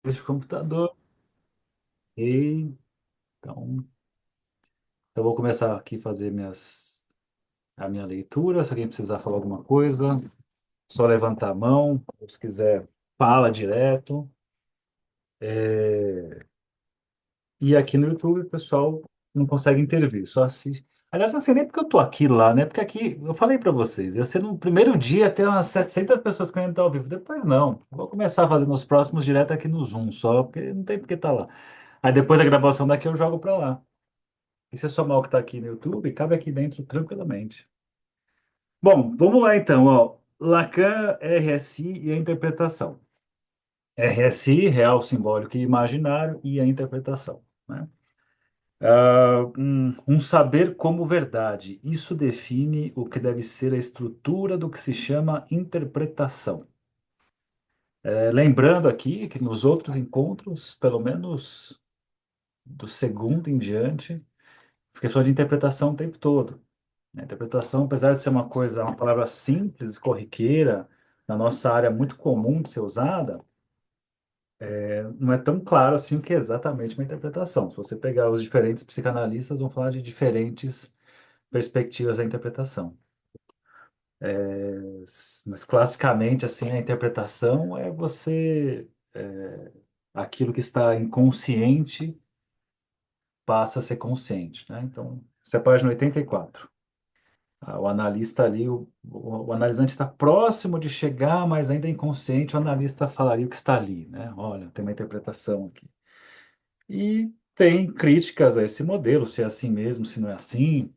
de computador. E, então, eu vou começar aqui a fazer a minha leitura. Se alguém precisar falar alguma coisa, só levantar a mão. Ou se quiser, fala direto. E aqui no YouTube o pessoal não consegue intervir, só assiste. Aliás, não sei nem porque eu tô aqui lá, né? Porque aqui, eu falei para vocês, ia ser no primeiro dia ter umas 700 pessoas querendo estar ao vivo. Depois não. Vou começar a fazer nos próximos direto aqui no Zoom só, porque não tem porque estar lá. Aí depois da gravação daqui eu jogo para lá. E se é só mal que está aqui no YouTube, cabe aqui dentro tranquilamente. Bom, vamos lá então, ó. Lacan, RSI e a interpretação. RSI, real, simbólico e imaginário, e a interpretação, né? Um saber como verdade. Isso define o que deve ser a estrutura do que se chama interpretação. Lembrando aqui que nos outros encontros, pelo menos do segundo em diante, fiquei falando de interpretação o tempo todo. A interpretação, apesar de ser uma coisa, uma palavra simples, corriqueira, na nossa área muito comum de ser usada, não é tão claro assim o que é exatamente uma interpretação. Se você pegar os diferentes psicanalistas, vão falar de diferentes perspectivas da interpretação. Mas classicamente, assim, a interpretação é aquilo que está inconsciente passa a ser consciente, né? Então, isso é a página 84. O analista ali, o analisante está próximo de chegar, mas ainda é inconsciente, o analista falaria o que está ali, né? Olha, tem uma interpretação aqui. E tem críticas a esse modelo, se é assim mesmo, se não é assim,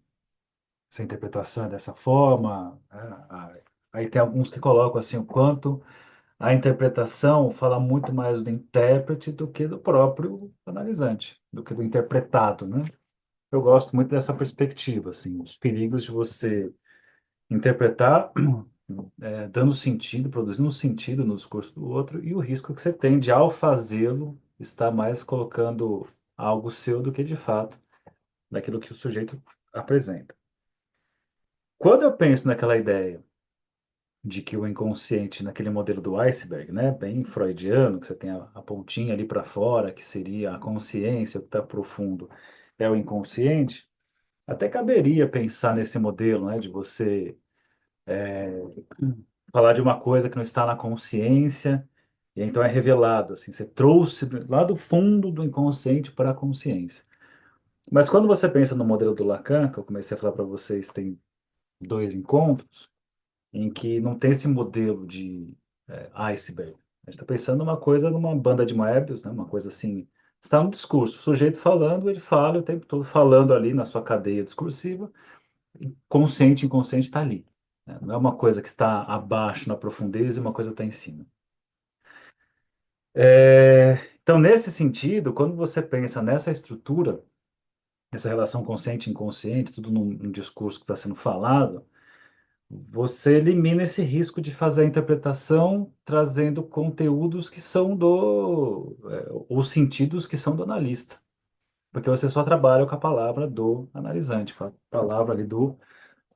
se a interpretação é dessa forma, né? Aí tem alguns que colocam assim o quanto a interpretação fala muito mais do intérprete do que do próprio analisante, do que do interpretado, né? Eu gosto muito dessa perspectiva, assim, os perigos de você interpretar, dando sentido, produzindo um sentido no discurso do outro, e o risco que você tem de, ao fazê-lo, estar mais colocando algo seu do que de fato daquilo que o sujeito apresenta. Quando eu penso naquela ideia de que o inconsciente, naquele modelo do iceberg, né, bem freudiano, que você tem a pontinha ali para fora, que seria a consciência, o que está profundo, é o inconsciente, até caberia pensar nesse modelo, né, de você falar de uma coisa que não está na consciência, e então é revelado, assim, você trouxe lá do fundo do inconsciente para a consciência. Mas quando você pensa no modelo do Lacan, que eu comecei a falar para vocês, tem dois encontros, em que não tem esse modelo de iceberg. A gente está pensando numa coisa, numa banda de Moebius, né? Uma coisa assim, está no discurso, o sujeito falando, ele fala o tempo todo falando ali na sua cadeia discursiva, consciente, inconsciente está ali, né? Não é uma coisa que está abaixo na profundeza e uma coisa está em cima. Então, nesse sentido, quando você pensa nessa estrutura, essa relação consciente-inconsciente, tudo num discurso que está sendo falado, você elimina esse risco de fazer a interpretação trazendo conteúdos que são ou sentidos que são do analista, porque você só trabalha com a palavra do analisante, com a palavra ali do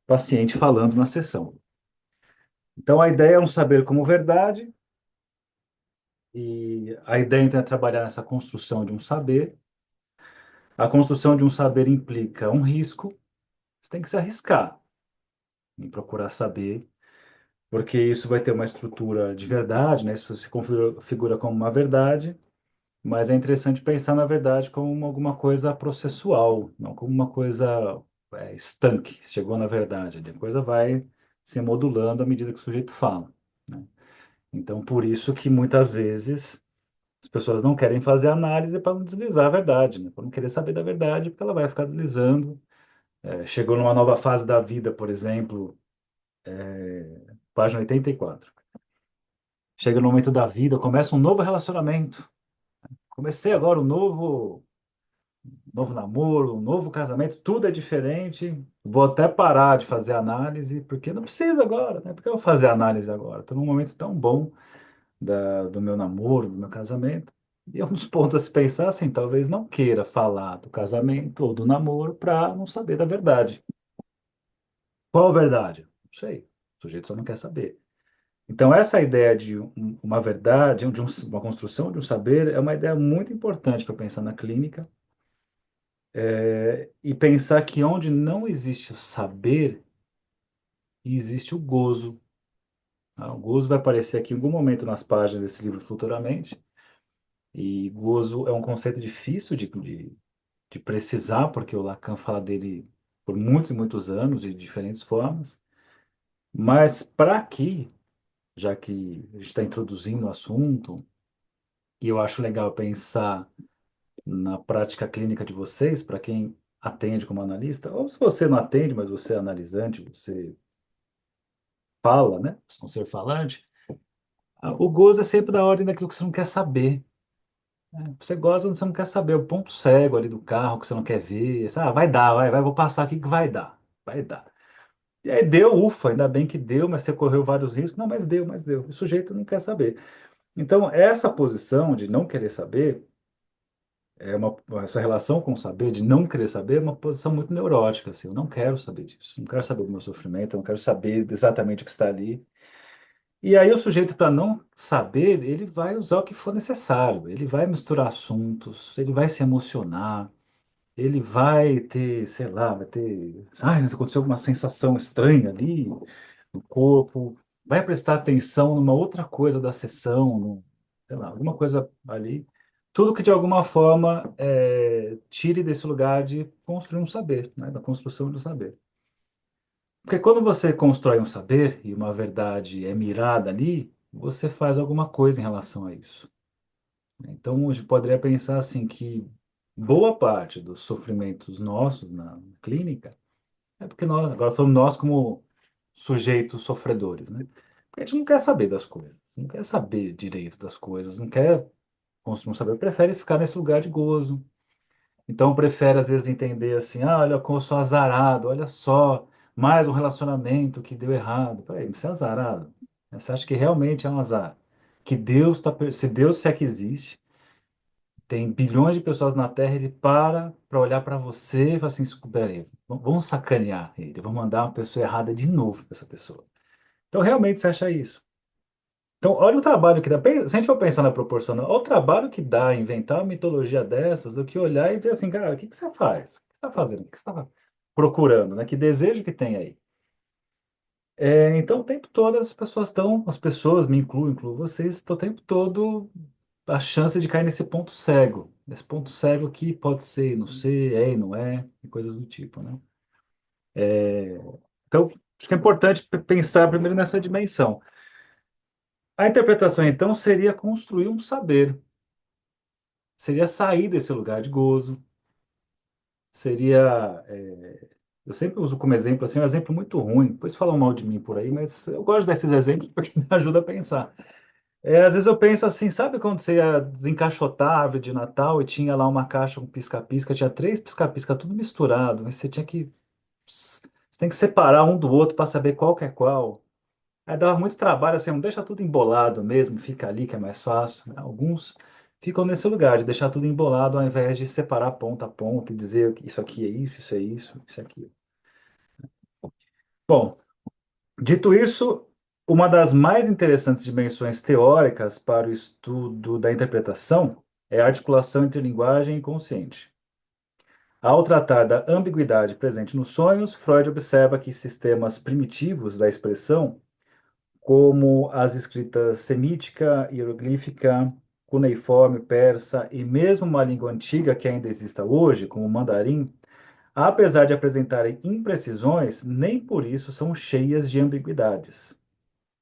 paciente falando na sessão. Então a ideia é um saber como verdade, e a ideia então é trabalhar nessa construção de um saber. A construção de um saber implica um risco, você tem que se arriscar em procurar saber, porque isso vai ter uma estrutura de verdade, né? Isso se configura como uma verdade, mas é interessante pensar na verdade como alguma coisa processual, não como uma coisa estanque, chegou na verdade. A coisa vai se modulando à medida que o sujeito fala, né? Então, por isso que muitas vezes as pessoas não querem fazer análise para não deslizar a verdade, né? Para não querer saber da verdade, porque ela vai ficar deslizando. Chegou numa nova fase da vida, por exemplo, página 84. Chega no momento da vida, começa um novo relacionamento. Comecei agora um novo namoro, um novo casamento, tudo é diferente. Vou até parar de fazer análise, porque não precisa agora, né? Porque eu vou fazer análise agora? Estou num momento tão bom do meu namoro, do meu casamento. E é um dos pontos a se pensar, assim, talvez não queira falar do casamento ou do namoro para não saber da verdade. Qual a verdade? Não sei. O sujeito só não quer saber. Então, essa ideia de uma verdade, uma construção de um saber, é uma ideia muito importante para pensar na clínica, e pensar que onde não existe o saber, existe o gozo. Tá? O gozo vai aparecer aqui em algum momento nas páginas desse livro futuramente, e gozo é um conceito difícil de precisar, porque o Lacan fala dele por muitos e muitos anos, de diferentes formas, mas para aqui, já que a gente está introduzindo o assunto, e eu acho legal pensar na prática clínica de vocês, para quem atende como analista, ou se você não atende, mas você é analisante, você fala, né? Você é um ser falante, o gozo é sempre da ordem daquilo que você não quer saber. Né? Você goza quando você não quer saber, o ponto cego ali do carro que você não quer ver. Você, vai dar, vai, vou passar aqui que vai dar. Vai dar. E aí deu, ufa, ainda bem que deu, mas você correu vários riscos. Não, mas deu, mas deu. O sujeito não quer saber. Então, essa posição de não querer saber, essa relação com o saber, de não querer saber, é uma posição muito neurótica, assim. Eu não quero saber disso. Não quero saber do meu sofrimento, eu não quero saber exatamente o que está ali. E aí o sujeito, para não saber, ele vai usar o que for necessário. Ele vai misturar assuntos, ele vai se emocionar, ele vai ter, sei lá, vai ter, ai, mas aconteceu alguma sensação estranha ali no corpo, vai prestar atenção numa outra coisa da sessão, sei lá, alguma coisa ali. Tudo que de alguma forma tire desse lugar de construir um saber, né, da construção do saber. Porque quando você constrói um saber e uma verdade é mirada ali, você faz alguma coisa em relação a isso. Então, a gente poderia pensar assim que boa parte dos sofrimentos nossos na clínica é porque nós, agora falando nós como sujeitos sofredores, né? Porque a gente não quer saber das coisas, não quer saber direito das coisas, não quer construir um saber, prefere ficar nesse lugar de gozo, então, prefere às vezes entender assim, olha como eu sou azarado, olha só, mais um relacionamento que deu errado. Peraí, você é azarado? Você acha que realmente é um azar? Que Deus está, se Deus se é que existe, tem bilhões de pessoas na Terra, ele para olhar para você e fala assim, peraí, vamos sacanear ele, vamos mandar uma pessoa errada de novo para essa pessoa. Então, realmente você acha isso? Então, olha o trabalho que dá. Se a gente for pensar na proporcional, olha o trabalho que dá inventar uma mitologia dessas do que olhar e ver assim, cara, o que que você faz? O que você está fazendo? O que você está procurando, né? Que desejo que tem aí? Então, o tempo todo as pessoas estão, as pessoas, me incluo vocês, estão o tempo todo a chance de cair nesse ponto cego. Nesse ponto cego que pode ser, não sei, é e não é, e coisas do tipo, né? Então, acho que é importante pensar primeiro nessa dimensão. A interpretação, então, seria construir um saber. Seria sair desse lugar de gozo, seria. Eu sempre uso como exemplo, assim, um exemplo muito ruim, depois falam mal de mim por aí, mas eu gosto desses exemplos porque me ajuda a pensar. Às vezes eu penso assim, sabe quando você ia desencaixotar a árvore de Natal e tinha lá uma caixa com pisca-pisca, tinha três pisca-pisca, tudo misturado, mas você tem que separar um do outro para saber qual que é qual. Aí dava muito trabalho, assim, não deixa tudo embolado mesmo, fica ali que é mais fácil, né? Alguns ficam nesse lugar de deixar tudo embolado ao invés de separar ponta a ponta e dizer que isso aqui é isso é isso é aquilo. Bom, dito isso, uma das mais interessantes dimensões teóricas para o estudo da interpretação é a articulação entre linguagem e consciente. Ao tratar da ambiguidade presente nos sonhos, Freud observa que sistemas primitivos da expressão como as escritas semítica, hieroglífica, cuneiforme, persa e mesmo uma língua antiga que ainda exista hoje, como o mandarim, apesar de apresentarem imprecisões, nem por isso são cheias de ambiguidades.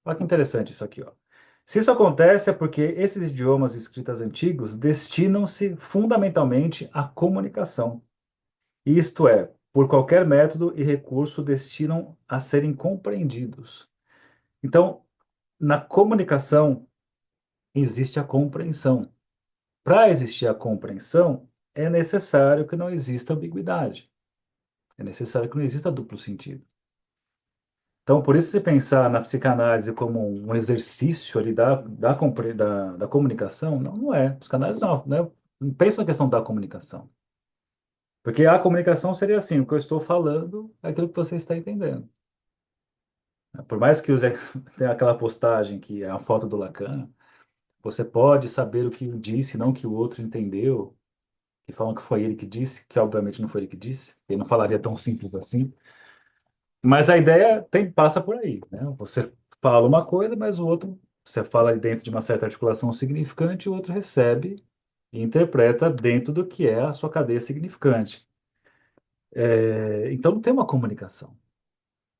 Olha que interessante isso aqui, ó. Se isso acontece é porque esses idiomas escritas antigos destinam-se fundamentalmente à comunicação. Isto é, por qualquer método e recurso destinam a serem compreendidos. Então, na comunicação existe a compreensão. Para existir a compreensão, é necessário que não exista ambiguidade. É necessário que não exista duplo sentido. Então, por isso, se pensar na psicanálise como um exercício ali da comunicação, não é. Psicanálise não, né? Não pensa na questão da comunicação. Porque a comunicação seria assim, o que eu estou falando é aquilo que você está entendendo. Por mais que use tenha aquela postagem que é a foto do Lacan, você pode saber o que eu disse, não o que o outro entendeu, que falam que foi ele que disse, que obviamente não foi ele que disse, ele não falaria tão simples assim. Mas a ideia passa por aí, né? Você fala uma coisa, mas o outro, você fala ali dentro de uma certa articulação significante, e o outro recebe e interpreta dentro do que é a sua cadeia significante. Então não tem uma comunicação.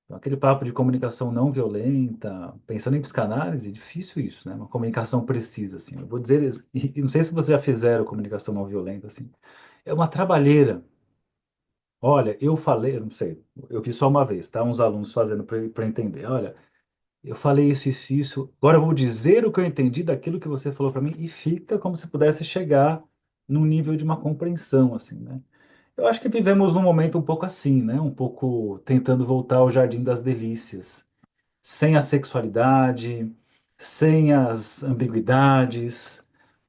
Então, aquele papo de comunicação não violenta, pensando em psicanálise, é difícil isso, né? Uma comunicação precisa, assim. Eu vou dizer, e não sei se vocês já fizeram comunicação não violenta, assim. É uma trabalheira. Olha, eu falei, eu não sei, eu fiz só uma vez, tá? Uns alunos fazendo para entender. Olha, eu falei isso, isso, isso. Agora eu vou dizer o que eu entendi daquilo que você falou para mim e fica como se pudesse chegar num nível de uma compreensão, assim, né? Eu acho que vivemos num momento um pouco assim, né? Um pouco tentando voltar ao jardim das delícias, sem a sexualidade, sem as ambiguidades,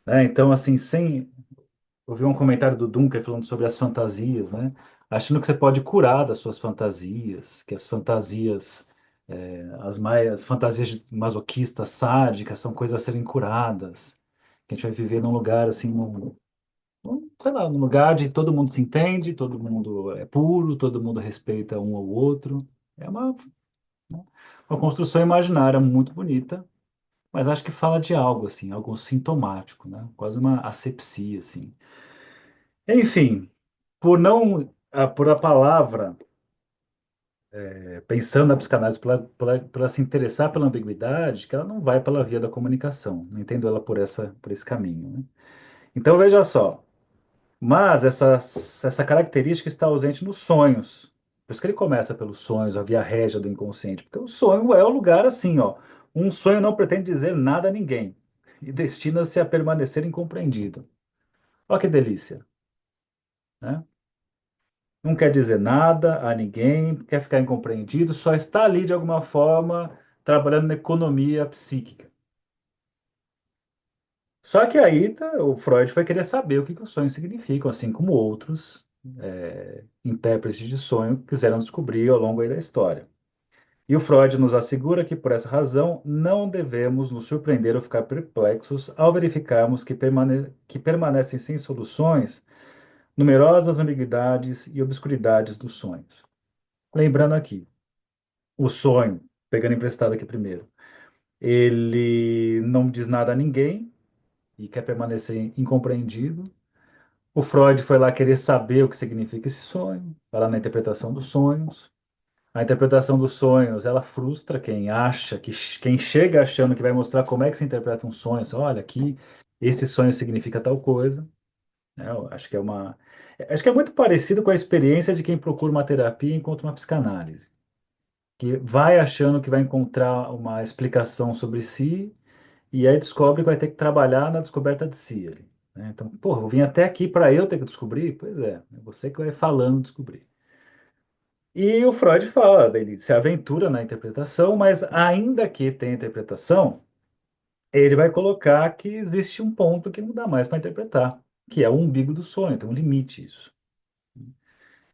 né? Então, assim, sem. Eu vi um comentário do Dunker falando sobre as fantasias, né? Achando que você pode curar das suas fantasias, que as fantasias, as fantasias masoquistas, sádicas, são coisas a serem curadas. Que a gente vai viver num lugar assim, sei lá, num lugar de todo mundo se entende, todo mundo é puro, todo mundo respeita um ao outro. É uma construção imaginária muito bonita, mas acho que fala de algo assim, algo sintomático, né? Quase uma asepsia assim. Enfim, por a palavra, pensando na psicanálise, por ela se interessar pela ambiguidade, que ela não vai pela via da comunicação, não entendo ela por esse caminho, né? Então veja só, mas essa característica está ausente nos sonhos. Por isso que ele começa pelos sonhos, a via régia do inconsciente, porque o sonho é o lugar assim, ó. Um sonho não pretende dizer nada a ninguém e destina-se a permanecer incompreendido. Olha que delícia, né? Não quer dizer nada a ninguém, quer ficar incompreendido, só está ali de alguma forma trabalhando na economia psíquica. Só que aí o Freud vai querer saber o que os sonhos significam, assim como outros intérpretes de sonho quiseram descobrir ao longo aí da história. E o Freud nos assegura que, por essa razão, não devemos nos surpreender ou ficar perplexos ao verificarmos que permanecem sem soluções numerosas ambiguidades e obscuridades dos sonhos. Lembrando aqui, o sonho, pegando emprestado aqui primeiro, ele não diz nada a ninguém e quer permanecer incompreendido. O Freud foi lá querer saber o que significa esse sonho, vai lá na interpretação dos sonhos. A interpretação dos sonhos, ela frustra quem acha, quem chega achando que vai mostrar como é que se interpreta um sonho. Assim, olha, aqui esse sonho significa tal coisa. Né? Eu acho que é muito parecido com a experiência de quem procura uma terapia e encontra uma psicanálise, que vai achando que vai encontrar uma explicação sobre si e aí descobre que vai ter que trabalhar na descoberta de si ali, né? Então, pô, eu vim até aqui para eu ter que descobrir? Pois é você que vai falando descobrir. E o Freud fala, ele se aventura na interpretação, mas ainda que tenha interpretação, ele vai colocar que existe um ponto que não dá mais para interpretar, que é o umbigo do sonho, tem um limite isso.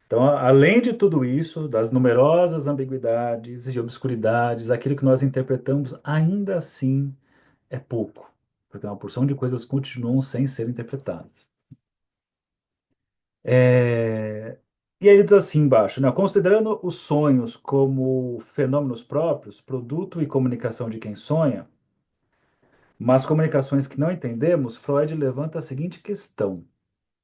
Então, além de tudo isso, das numerosas ambiguidades e obscuridades, aquilo que nós interpretamos ainda assim é pouco, porque uma porção de coisas continuam sem ser interpretadas. É, E aí ele diz assim embaixo, né? Considerando os sonhos como fenômenos próprios, produto e comunicação de quem sonha, mas comunicações que não entendemos, Freud levanta a seguinte questão: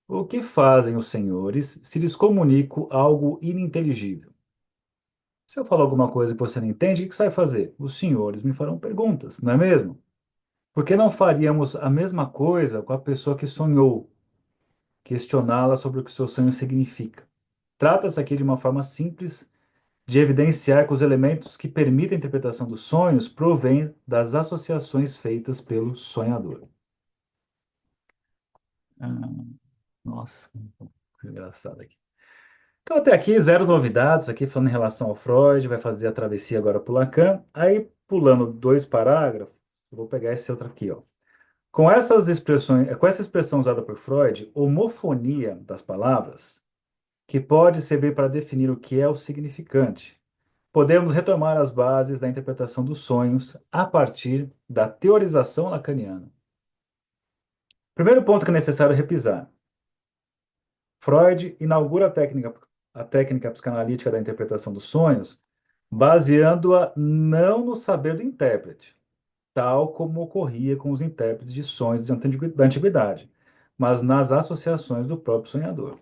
o que fazem os senhores se lhes comunico algo ininteligível? Se eu falar alguma coisa que você não entende, o que você vai fazer? Os senhores me farão perguntas, não é mesmo? Por que não faríamos a mesma coisa com a pessoa que sonhou, questioná-la sobre o que o seu sonho significa? Trata-se aqui de uma forma simples de evidenciar que os elementos que permitem a interpretação dos sonhos provêm das associações feitas pelo sonhador. Ah, nossa, que engraçado aqui. Então, até aqui, zero novidades. Aqui falando em relação ao Freud, vai fazer a travessia agora para o Lacan. Aí, pulando dois parágrafos, eu vou pegar esse outro aqui, ó. Com essas expressões, com essa expressão usada por Freud, homofonia das palavras, que pode servir para definir o que é o significante. podemos retomar as bases da interpretação dos sonhos a partir da teorização lacaniana. Primeiro ponto que é necessário repisar. Freud inaugura a técnica psicanalítica da interpretação dos sonhos, baseando-a não no saber do intérprete, tal como ocorria com os intérpretes de sonhos da antiguidade, mas nas associações do próprio sonhador.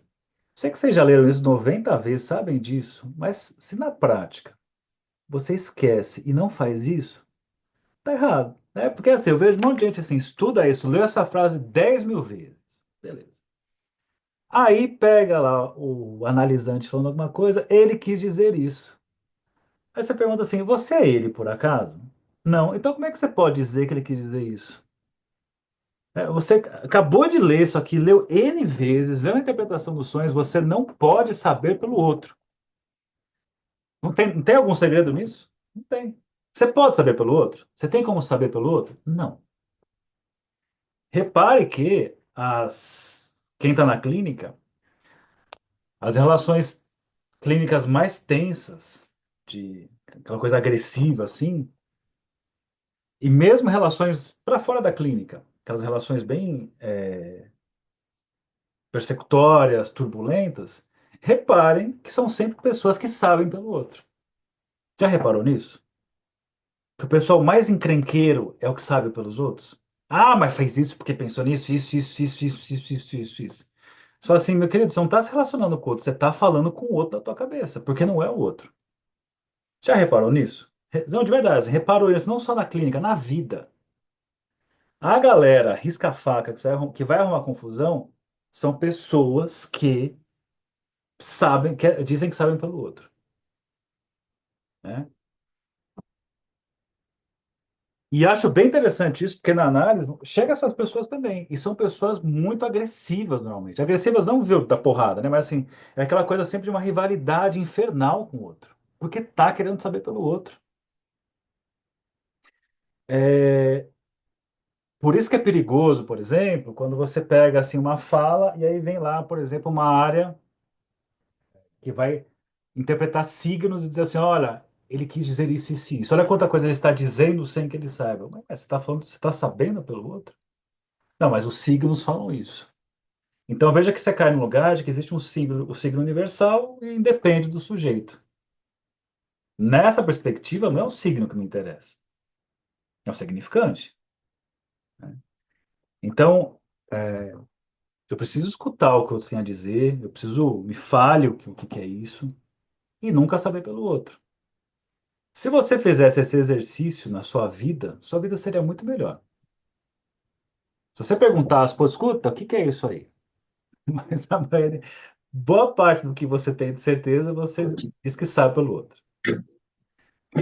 Sei que vocês já leram isso 90 vezes, sabem disso, mas se na prática você esquece e não faz isso, tá errado, né? Porque assim, eu vejo um monte de gente assim, estuda isso, leu essa frase 10 mil vezes. Beleza. Aí pega lá o analisante falando alguma coisa, ele quis dizer isso. Aí você pergunta assim, você é ele por acaso? Não. Então como é que você pode dizer que ele quis dizer isso? Você acabou de ler isso aqui, leu N vezes, leu a interpretação dos sonhos, você não pode saber pelo outro. Não tem algum segredo nisso? Não tem. Você pode saber pelo outro? Você tem como saber pelo outro? Não. Repare que quem está na clínica, as relações clínicas mais tensas, de aquela coisa agressiva assim, e mesmo relações para fora da clínica, aquelas relações bem persecutórias, turbulentas, reparem que são sempre pessoas que sabem pelo outro. Já reparou nisso? Que o pessoal mais encrenqueiro é o que sabe pelos outros? Ah, mas fez isso porque pensou nisso, isso. Você fala assim, meu querido, você não está se relacionando com o outro, você está falando com o outro da tua cabeça, porque não é o outro. Já reparou nisso? Não, de verdade, você reparou isso não só na clínica, na vida. A galera risca-faca que vai arrumar confusão são pessoas que sabem, dizem que sabem pelo outro, né? E acho bem interessante isso, porque na análise chega essas pessoas também, e são pessoas muito agressivas normalmente. Agressivas não viu da porrada, né? Mas assim, é aquela coisa sempre de uma rivalidade infernal com o outro, porque tá querendo saber pelo outro. É, por isso que é perigoso, por exemplo, quando você pega assim uma fala e aí vem lá, por exemplo, uma área que vai interpretar signos e dizer assim, olha, ele quis dizer isso e isso. Olha quanta coisa ele está dizendo sem que ele saiba. Mas você está falando, você está sabendo pelo outro? Não, mas os signos falam isso. Então veja que você cai no lugar de que existe um signo, o signo universal e independe do sujeito. Nessa perspectiva, não é o signo que me interessa, é o significante, né? Então, é, eu preciso escutar o que eu tenho a dizer, eu preciso me fale o que é isso e nunca saber pelo outro. Se você fizesse esse exercício na sua vida seria muito melhor. Se você perguntasse, pô, escuta, o que que é isso aí? Mas boa parte do que você tem de certeza, você diz que sabe pelo outro.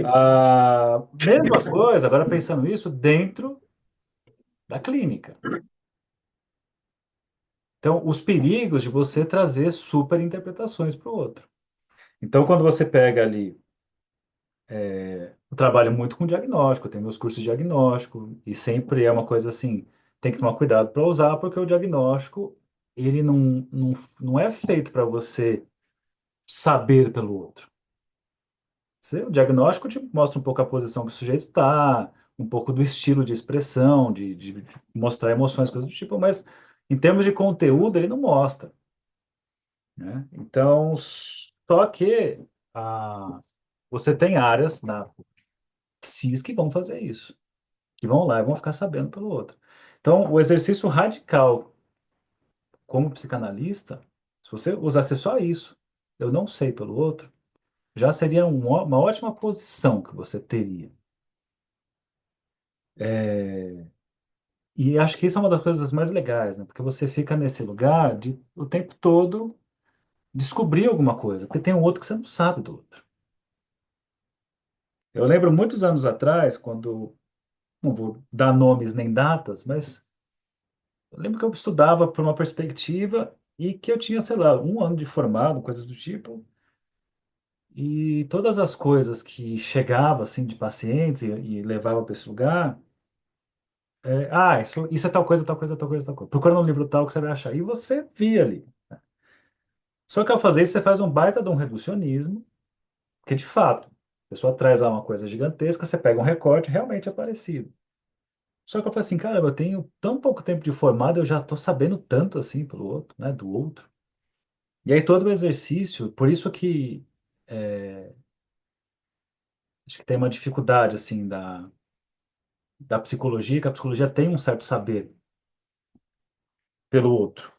A mesma coisa, agora pensando isso, dentro da clínica. Então, os perigos de você trazer super interpretações para o outro. Então, quando você pega ali, eu trabalho muito com diagnóstico, eu tenho meus cursos de diagnóstico, e sempre é uma coisa assim, tem que tomar cuidado para usar, porque o diagnóstico, ele não é feito para você saber pelo outro. O diagnóstico te mostra um pouco a posição que o sujeito está, um pouco do estilo de expressão, de mostrar emoções, coisas do tipo, mas em termos de conteúdo, ele não mostra, né? Então, só que você tem áreas na psis que vão fazer isso, que vão lá e vão ficar sabendo pelo outro. Então, o exercício radical como psicanalista, se você usasse só isso, eu não sei pelo outro, já seria uma ótima posição que você teria. E acho que isso é uma das coisas mais legais, né? Porque você fica nesse lugar de o tempo todo descobrir alguma coisa, porque tem um outro que você não sabe do outro. Eu lembro muitos anos atrás, quando, não vou dar nomes nem datas, mas eu lembro que eu estudava por uma perspectiva e que eu tinha, sei lá, um ano de formado, coisas do tipo, e todas as coisas que chegavam, assim, de pacientes e levava para esse lugar, isso é tal coisa, tal coisa, tal coisa, tal coisa. Procura no livro tal que você vai achar. E você via ali. Só que ao fazer isso, você faz um baita de um reducionismo, porque de fato. A pessoa traz lá uma coisa gigantesca, você pega um recorte, realmente é parecido. Só que eu falei assim, cara, eu tenho tão pouco tempo de formado, eu já estou sabendo tanto assim pelo outro, né, do outro. E aí todo o exercício, por isso que acho que tem uma dificuldade assim da psicologia, que a psicologia tem um certo saber pelo outro.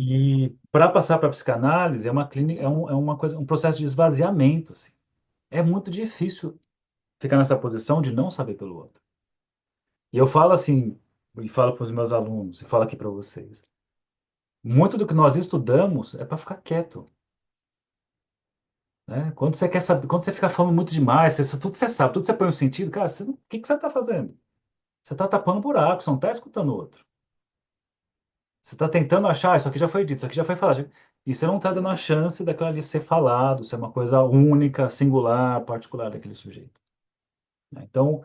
E para passar para a psicanálise é uma clínica, é uma coisa, um processo de esvaziamento, assim. É muito difícil ficar nessa posição de não saber pelo outro. E eu falo assim, e falo para os meus alunos, e falo aqui para vocês. Muito do que nós estudamos é para ficar quieto, né? Quando você quer saber, quando você fica falando muito demais, tudo você sabe, tudo você põe um sentido, cara, o que que você está fazendo? Você está tapando buraco, você não está escutando o outro. Você está tentando achar, isso aqui já foi dito, isso aqui já foi falado. E você não está dando a chance daquilo ali ser falado, ser uma coisa única, singular, particular daquele sujeito, né? Então,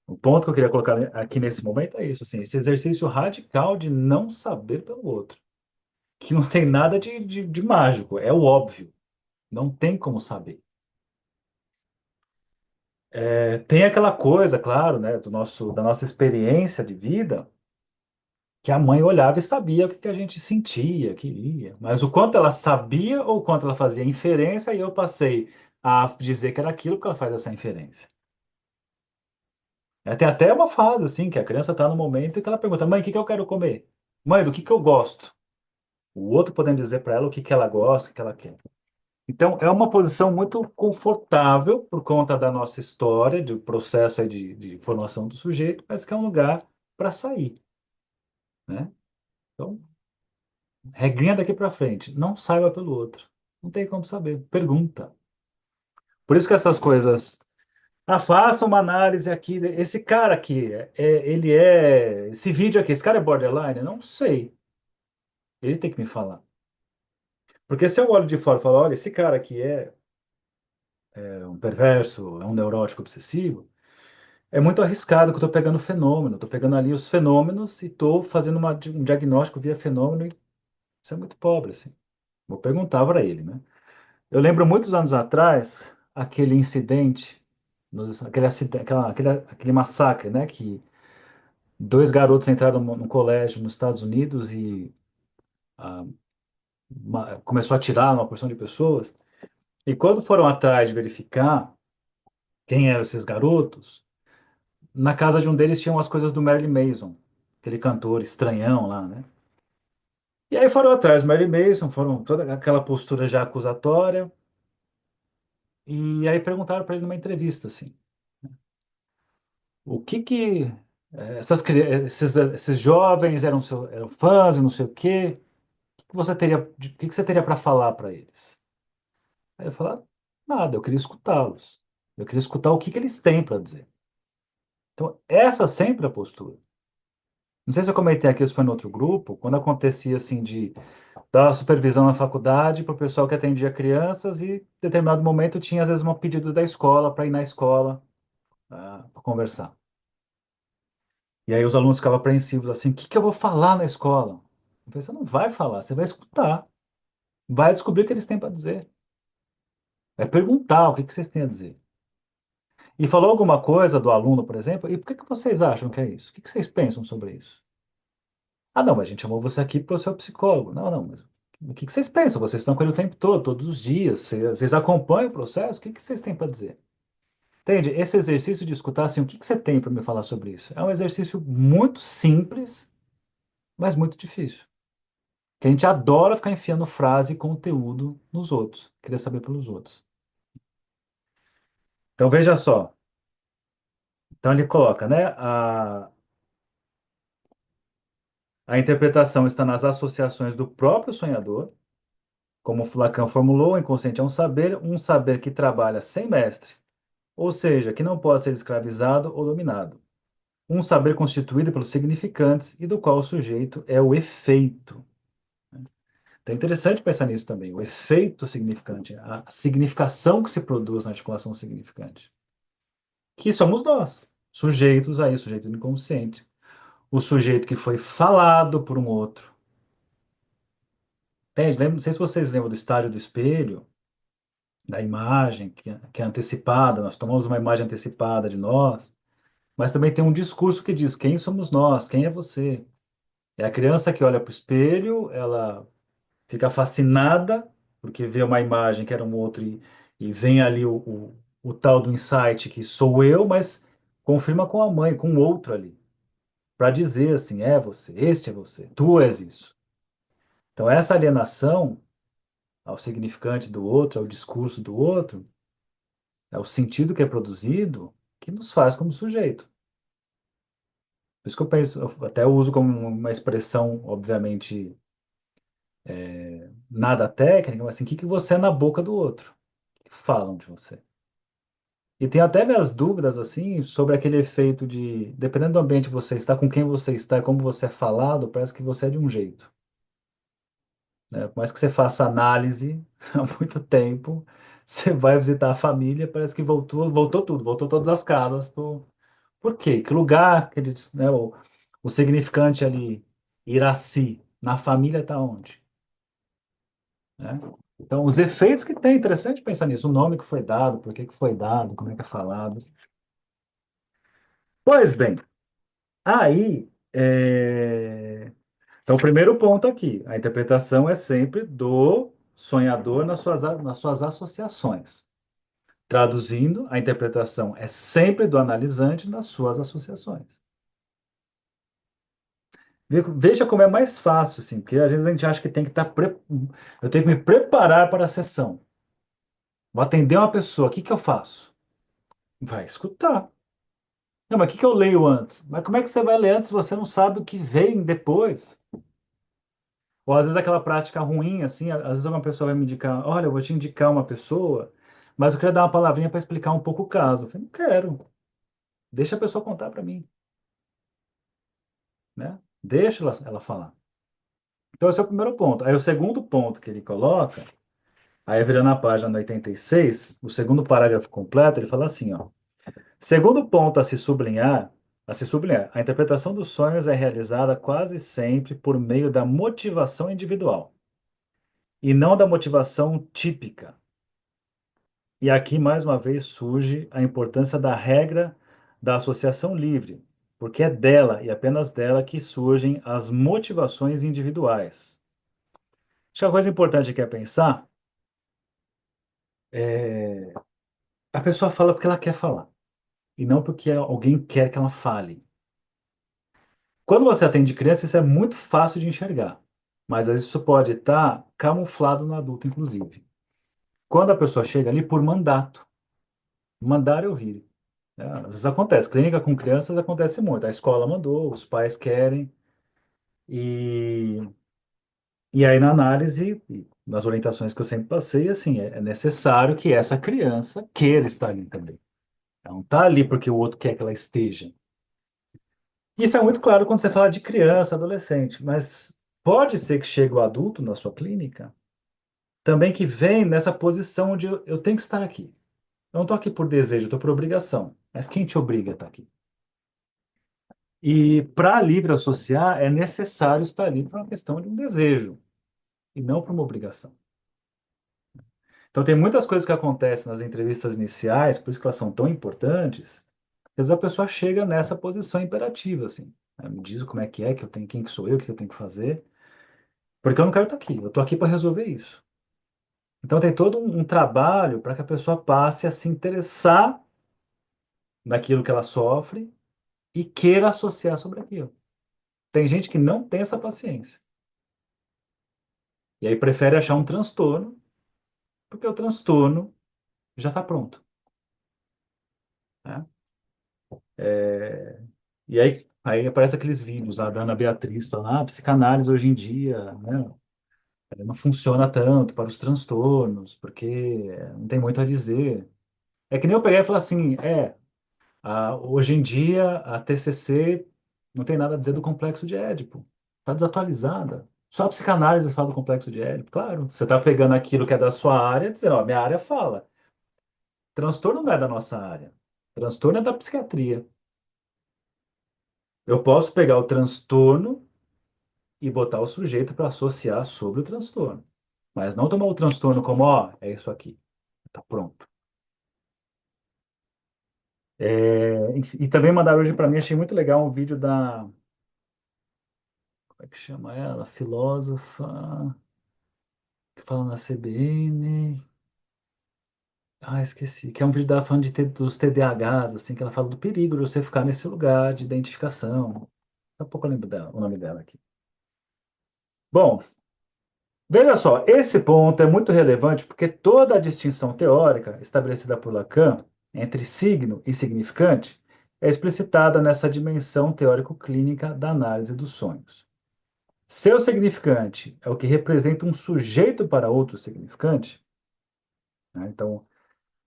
o ponto que eu queria colocar aqui nesse momento é isso, assim, esse exercício radical de não saber pelo outro, que não tem nada de mágico, é o óbvio, não tem como saber. É, tem aquela coisa, claro, né, da nossa experiência de vida, que a mãe olhava e sabia o que que a gente sentia, queria. Mas o quanto ela sabia ou o quanto ela fazia inferência, e eu passei a dizer que era aquilo porque ela faz essa inferência. É, tem até uma fase, assim, que a criança está no momento em que ela pergunta: mãe, o que que eu quero comer? Mãe, do que eu gosto? O outro podendo dizer para ela o que que ela gosta, o que ela quer. Então, é uma posição muito confortável por conta da nossa história, do processo aí de formação do sujeito, mas que é um lugar para sair, né? Então, regrinha daqui para frente, não saiba pelo outro. Não tem como saber, pergunta. Por isso que essas coisas, faça uma análise aqui, esse cara aqui, esse vídeo aqui, esse cara é borderline? Não sei, ele tem que me falar. Porque se eu olho de fora e falo, olha, esse cara aqui é um perverso, é um neurótico obsessivo, é muito arriscado que eu estou pegando fenômeno, estou pegando ali os fenômenos e estou fazendo um diagnóstico via fenômeno e isso é muito pobre, assim. Vou perguntar para ele, né? Eu lembro muitos anos atrás, aquele incidente, aquele massacre, né? Que dois garotos entraram no colégio nos Estados Unidos e ah, começou a atirar uma porção de pessoas. E quando foram atrás de verificar quem eram esses garotos, na casa de um deles tinham as coisas do Marilyn Manson, aquele cantor estranhão lá, né? E aí foram atrás do Marilyn Manson, foram toda aquela postura já acusatória, e aí perguntaram para ele numa entrevista assim, o que que esses jovens eram fãs e não sei o quê, o que que você teria para falar para eles? Aí eu falei, nada, eu queria escutá-los. Eu queria escutar o que que eles têm para dizer. Então, essa sempre é a postura. Não sei se eu comentei aqui, isso foi no outro grupo, quando acontecia assim de dar supervisão na faculdade para o pessoal que atendia crianças e em determinado momento tinha às vezes um pedido da escola para ir na escola para conversar. E aí os alunos ficavam apreensivos assim, o que que eu vou falar na escola? Eu falei, você não vai falar, você vai escutar, vai descobrir o que eles têm para dizer. Vai perguntar o que que vocês têm a dizer. E falou alguma coisa do aluno, por exemplo, e por que que vocês acham que é isso? O que que vocês pensam sobre isso? Ah, não, mas a gente chamou você aqui porque você é o psicólogo. Não, não, mas o que que vocês pensam? Vocês estão com ele o tempo todo, todos os dias, vocês acompanham o processo, o que que vocês têm para dizer? Entende? Esse exercício de escutar assim, o que que você tem para me falar sobre isso? É um exercício muito simples, mas muito difícil. Que a gente adora ficar enfiando frase e conteúdo nos outros, querer saber pelos outros. Então veja só. Então ele coloca, né? A interpretação está nas associações do próprio sonhador. Como Lacan formulou, o inconsciente é um saber que trabalha sem mestre, ou seja, que não pode ser escravizado ou dominado. Um saber constituído pelos significantes e do qual o sujeito é o efeito. Então é interessante pensar nisso também, o efeito significante, a significação que se produz na articulação significante. Que somos nós, sujeitos a isso, sujeitos inconscientes. O sujeito que foi falado por um outro. Entende? Não sei se vocês lembram do estágio do espelho, da imagem que é antecipada, nós tomamos uma imagem antecipada de nós, mas também tem um discurso que diz quem somos nós, quem é você. É a criança que olha para o espelho, ela fica fascinada porque vê uma imagem que era um outro e vem ali o tal do insight que sou eu, mas confirma com a mãe, com o outro ali, para dizer assim, é você, este é você, tu és isso. Então essa alienação ao significante do outro, ao discurso do outro, é o sentido que é produzido que nos faz como sujeito. Por isso que eu penso, eu até uso como uma expressão, obviamente, nada técnica, mas assim, o que que você é na boca do outro? O que falam de você? E tem até minhas dúvidas, assim, sobre aquele efeito de, dependendo do ambiente que você está, com quem você está e como você é falado, parece que você é de um jeito, né? Por mais que você faça análise há muito tempo, você vai visitar a família, parece que voltou tudo, voltou todas as casas. Por quê? Que lugar, que eles, né, o significante ali, Iraci, na família está onde? Né? Então, os efeitos que tem, interessante pensar nisso, o nome que foi dado, por que que foi dado, como é que é falado. Pois bem, aí, então, o primeiro ponto aqui, a interpretação é sempre do sonhador nas suas associações. Traduzindo, a interpretação é sempre do analisante nas suas associações. Veja como é mais fácil, assim, porque às vezes a gente acha que tem que estar. Eu tenho que me preparar para a sessão. Vou atender uma pessoa, o que que eu faço? Vai escutar. Não, mas o que que eu leio antes? Mas como é que você vai ler antes se você não sabe o que vem depois? Ou às vezes aquela prática ruim, assim, às vezes uma pessoa vai me indicar, olha, eu vou te indicar uma pessoa, mas eu queria dar uma palavrinha para explicar um pouco o caso. Eu falei, não quero, deixa a pessoa contar para mim, né? Deixa ela falar. Então esse é o primeiro ponto. Aí o segundo ponto que ele coloca, aí virando a página 86, o segundo parágrafo completo, ele fala assim, ó. Segundo ponto a se sublinhar, a interpretação dos sonhos é realizada quase sempre por meio da motivação individual e não da motivação típica. E aqui, mais uma vez, surge a importância da regra da associação livre, porque é dela e apenas dela que surgem as motivações individuais. Acho que a coisa importante aqui é pensar, é, a pessoa fala porque ela quer falar, e não porque alguém quer que ela fale. Quando você atende criança, isso é muito fácil de enxergar, mas às vezes isso pode estar camuflado no adulto, inclusive. Quando a pessoa chega ali por mandato, mandar eu vir. É, às vezes acontece, clínica com crianças acontece muito. A escola mandou, os pais querem, e, e aí na análise, e nas orientações que eu sempre passei, assim, é necessário que essa criança queira estar ali também. Ela não está ali porque o outro quer que ela esteja. Isso é muito claro quando você fala de criança, adolescente, mas pode ser que chegue o adulto na sua clínica também que vem nessa posição de eu tenho que estar aqui. Eu não estou aqui por desejo, eu estou por obrigação. Mas quem te obriga a estar aqui? E para livre associar, é necessário estar ali por uma questão de um desejo, e não por uma obrigação. Então, tem muitas coisas que acontecem nas entrevistas iniciais, por isso que elas são tão importantes, às vezes a pessoa chega nessa posição imperativa, assim. Né? Me diz como é que eu tenho, quem que sou eu, o que eu tenho que fazer, porque eu não quero estar aqui, eu estou aqui para resolver isso. Então, tem todo um trabalho para que a pessoa passe a se interessar naquilo que ela sofre e queira associar sobre aquilo. Tem gente que não tem essa paciência. E aí prefere achar um transtorno, porque o transtorno já está pronto. Né? É, e aí aparece aqueles vídeos lá da Ana Beatriz falando, a psicanálise hoje em dia, né, não funciona tanto para os transtornos, porque não tem muito a dizer. É que nem eu peguei e falei assim, hoje em dia a TCC não tem nada a dizer do complexo de Édipo. Está desatualizada. Só a psicanálise fala do complexo de Édipo. Claro, você está pegando aquilo que é da sua área e dizendo, ó, minha área fala. Transtorno não é da nossa área. Transtorno é da psiquiatria. Eu posso pegar o transtorno e botar o sujeito para associar sobre o transtorno. Mas não tomar o transtorno como, ó, é isso aqui. Tá pronto. E também mandaram hoje para mim, achei muito legal um vídeo da, como é que chama ela? Filósofa, que fala na CBN. Ah, esqueci. Que é um vídeo dela falando dos TDAHs, assim, que ela fala do perigo de você ficar nesse lugar de identificação. Daqui a pouco eu lembro dela, o nome dela aqui. Bom, veja só, esse ponto é muito relevante porque toda a distinção teórica estabelecida por Lacan entre signo e significante é explicitada nessa dimensão teórico-clínica da análise dos sonhos. Seu significante é o que representa um sujeito para outro significante, né? Então,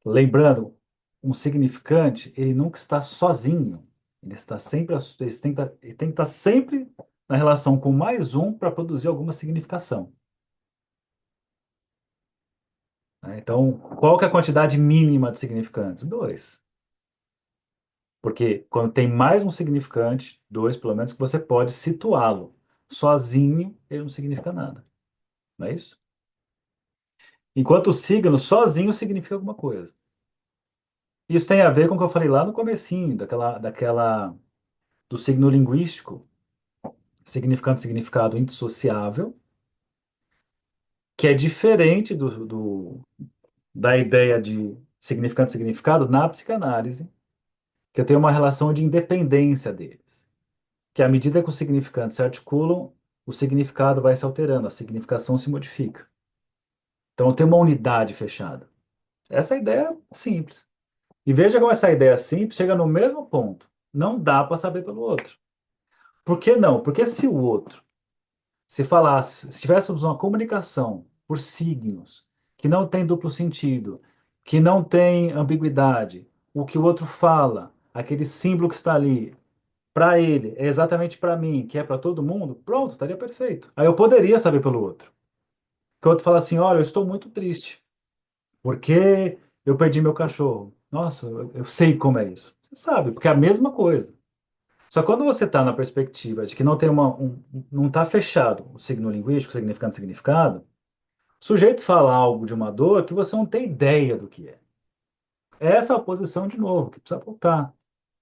lembrando, um significante, ele nunca está sozinho. Ele está sempre, ele tem que estar sempre na relação com mais um para produzir alguma significação, né? Então, qual que é a quantidade mínima de significantes? Dois. Porque quando tem mais um significante, dois pelo menos, que você pode situá-lo. Sozinho, ele não significa nada. Não é isso? Enquanto o signo sozinho significa alguma coisa. Isso tem a ver com o que eu falei lá no comecinho, do signo linguístico, significante significado indissociável, que é diferente da ideia de significante significado na psicanálise, que eu tenho uma relação de independência deles. Que à medida que os significantes se articulam, o significado vai se alterando, a significação se modifica. Então tem uma unidade fechada. Essa é a ideia simples. E veja como essa ideia simples chega no mesmo ponto. Não dá para saber pelo outro. Por que não? Porque se o outro, se falasse, se tivéssemos uma comunicação por signos, que não tem duplo sentido, que não tem ambiguidade, o que o outro fala, aquele símbolo que está ali, para ele, é exatamente para mim, que é para todo mundo, pronto, estaria perfeito. Aí eu poderia saber pelo outro. Que o outro fala assim: olha, eu estou muito triste, porque eu perdi meu cachorro. Nossa, eu sei como é isso. Você sabe, porque é a mesma coisa. Só que quando você está na perspectiva de que não tem não está fechado o signo linguístico, significante, significado, o sujeito fala algo de uma dor que você não tem ideia do que é. Essa é a posição, de novo, que precisa voltar.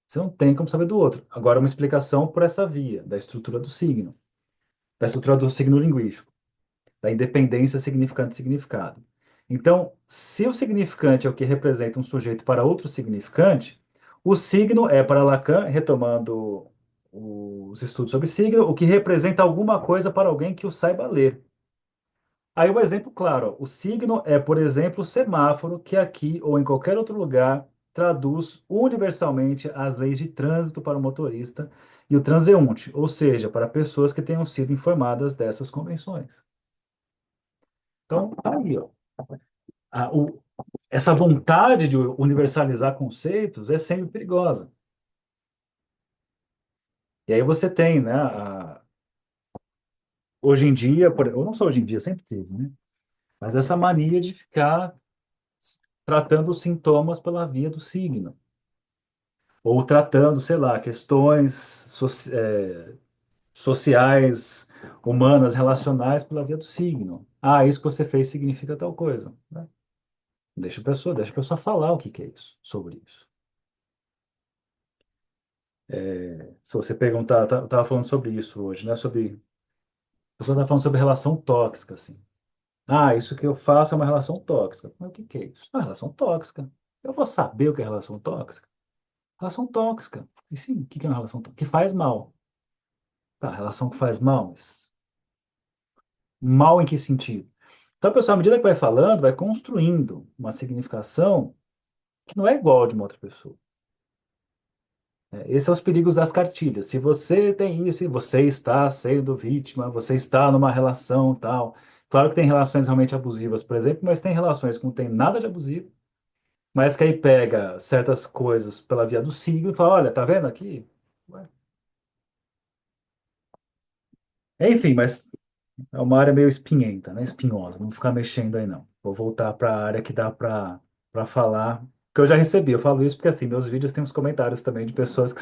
Você não tem como saber do outro. Agora, uma explicação por essa via, da estrutura do signo, da estrutura do signo linguístico, da independência significante-significado. Então, se o significante é o que representa um sujeito para outro significante, o signo é, para Lacan, retomando os estudos sobre signo, o que representa alguma coisa para alguém que o saiba ler. Aí um exemplo claro, ó, o signo é, por exemplo, o semáforo que aqui ou em qualquer outro lugar traduz universalmente as leis de trânsito para o motorista e o transeunte, ou seja, para pessoas que tenham sido informadas dessas convenções. Então, tá aí, ó. Essa vontade de universalizar conceitos é sempre perigosa. E aí você tem, né, hoje em dia, ou não só hoje em dia, sempre teve, né? Mas essa mania de ficar tratando os sintomas pela via do signo. Ou tratando, sei lá, questões sociais, humanas, relacionais pela via do signo. Ah, isso que você fez significa tal coisa, né? Deixa a pessoa falar o que que é isso, sobre isso. Se você perguntar, eu estava falando sobre isso hoje, né? A pessoa está falando sobre relação tóxica, assim. Ah, isso que eu faço é uma relação tóxica. Mas o que que é isso? É uma relação tóxica. Eu vou saber o que é relação tóxica? Relação tóxica. E sim, o que que é uma relação tóxica? Que faz mal. Tá, relação que faz mal, mas mal em que sentido? Então, a pessoa, à medida que vai falando, vai construindo uma significação que não é igual a de uma outra pessoa. Esses são os perigos das cartilhas. Se você tem isso, você está sendo vítima, você está numa relação tal. Claro que tem relações realmente abusivas, por exemplo, mas tem relações que não tem nada de abusivo, mas que aí pega certas coisas pela via do signo e fala, olha, tá vendo aqui? Ué. Enfim, mas é uma área meio espinhenta, né? Espinhosa. Não vou ficar mexendo aí, não. Vou voltar para a área que dá para falar, que eu já recebi. Eu falo isso porque, assim, meus vídeos têm uns comentários também de pessoas que...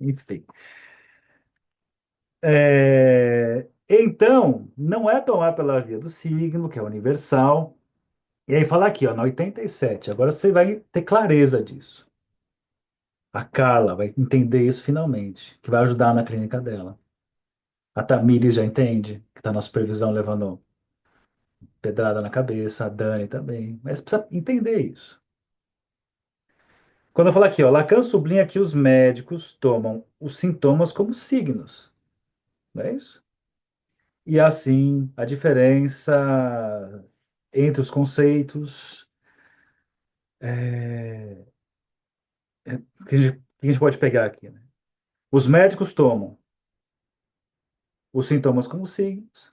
Enfim. Então, não é tomar pela via do signo, que é universal, E aí fala aqui, ó, na 87. Agora você vai ter clareza disso. A Carla vai entender isso finalmente, que vai ajudar na clínica dela. A Tamires já entende, que está na supervisão levando pedrada na cabeça, a Dani também. Mas precisa entender isso. Quando eu falar aqui, ó, Lacan sublinha que os médicos tomam os sintomas como signos, não é isso? E assim, a diferença entre os conceitos que a gente pode pegar aqui, né? Os médicos tomam os sintomas como signos,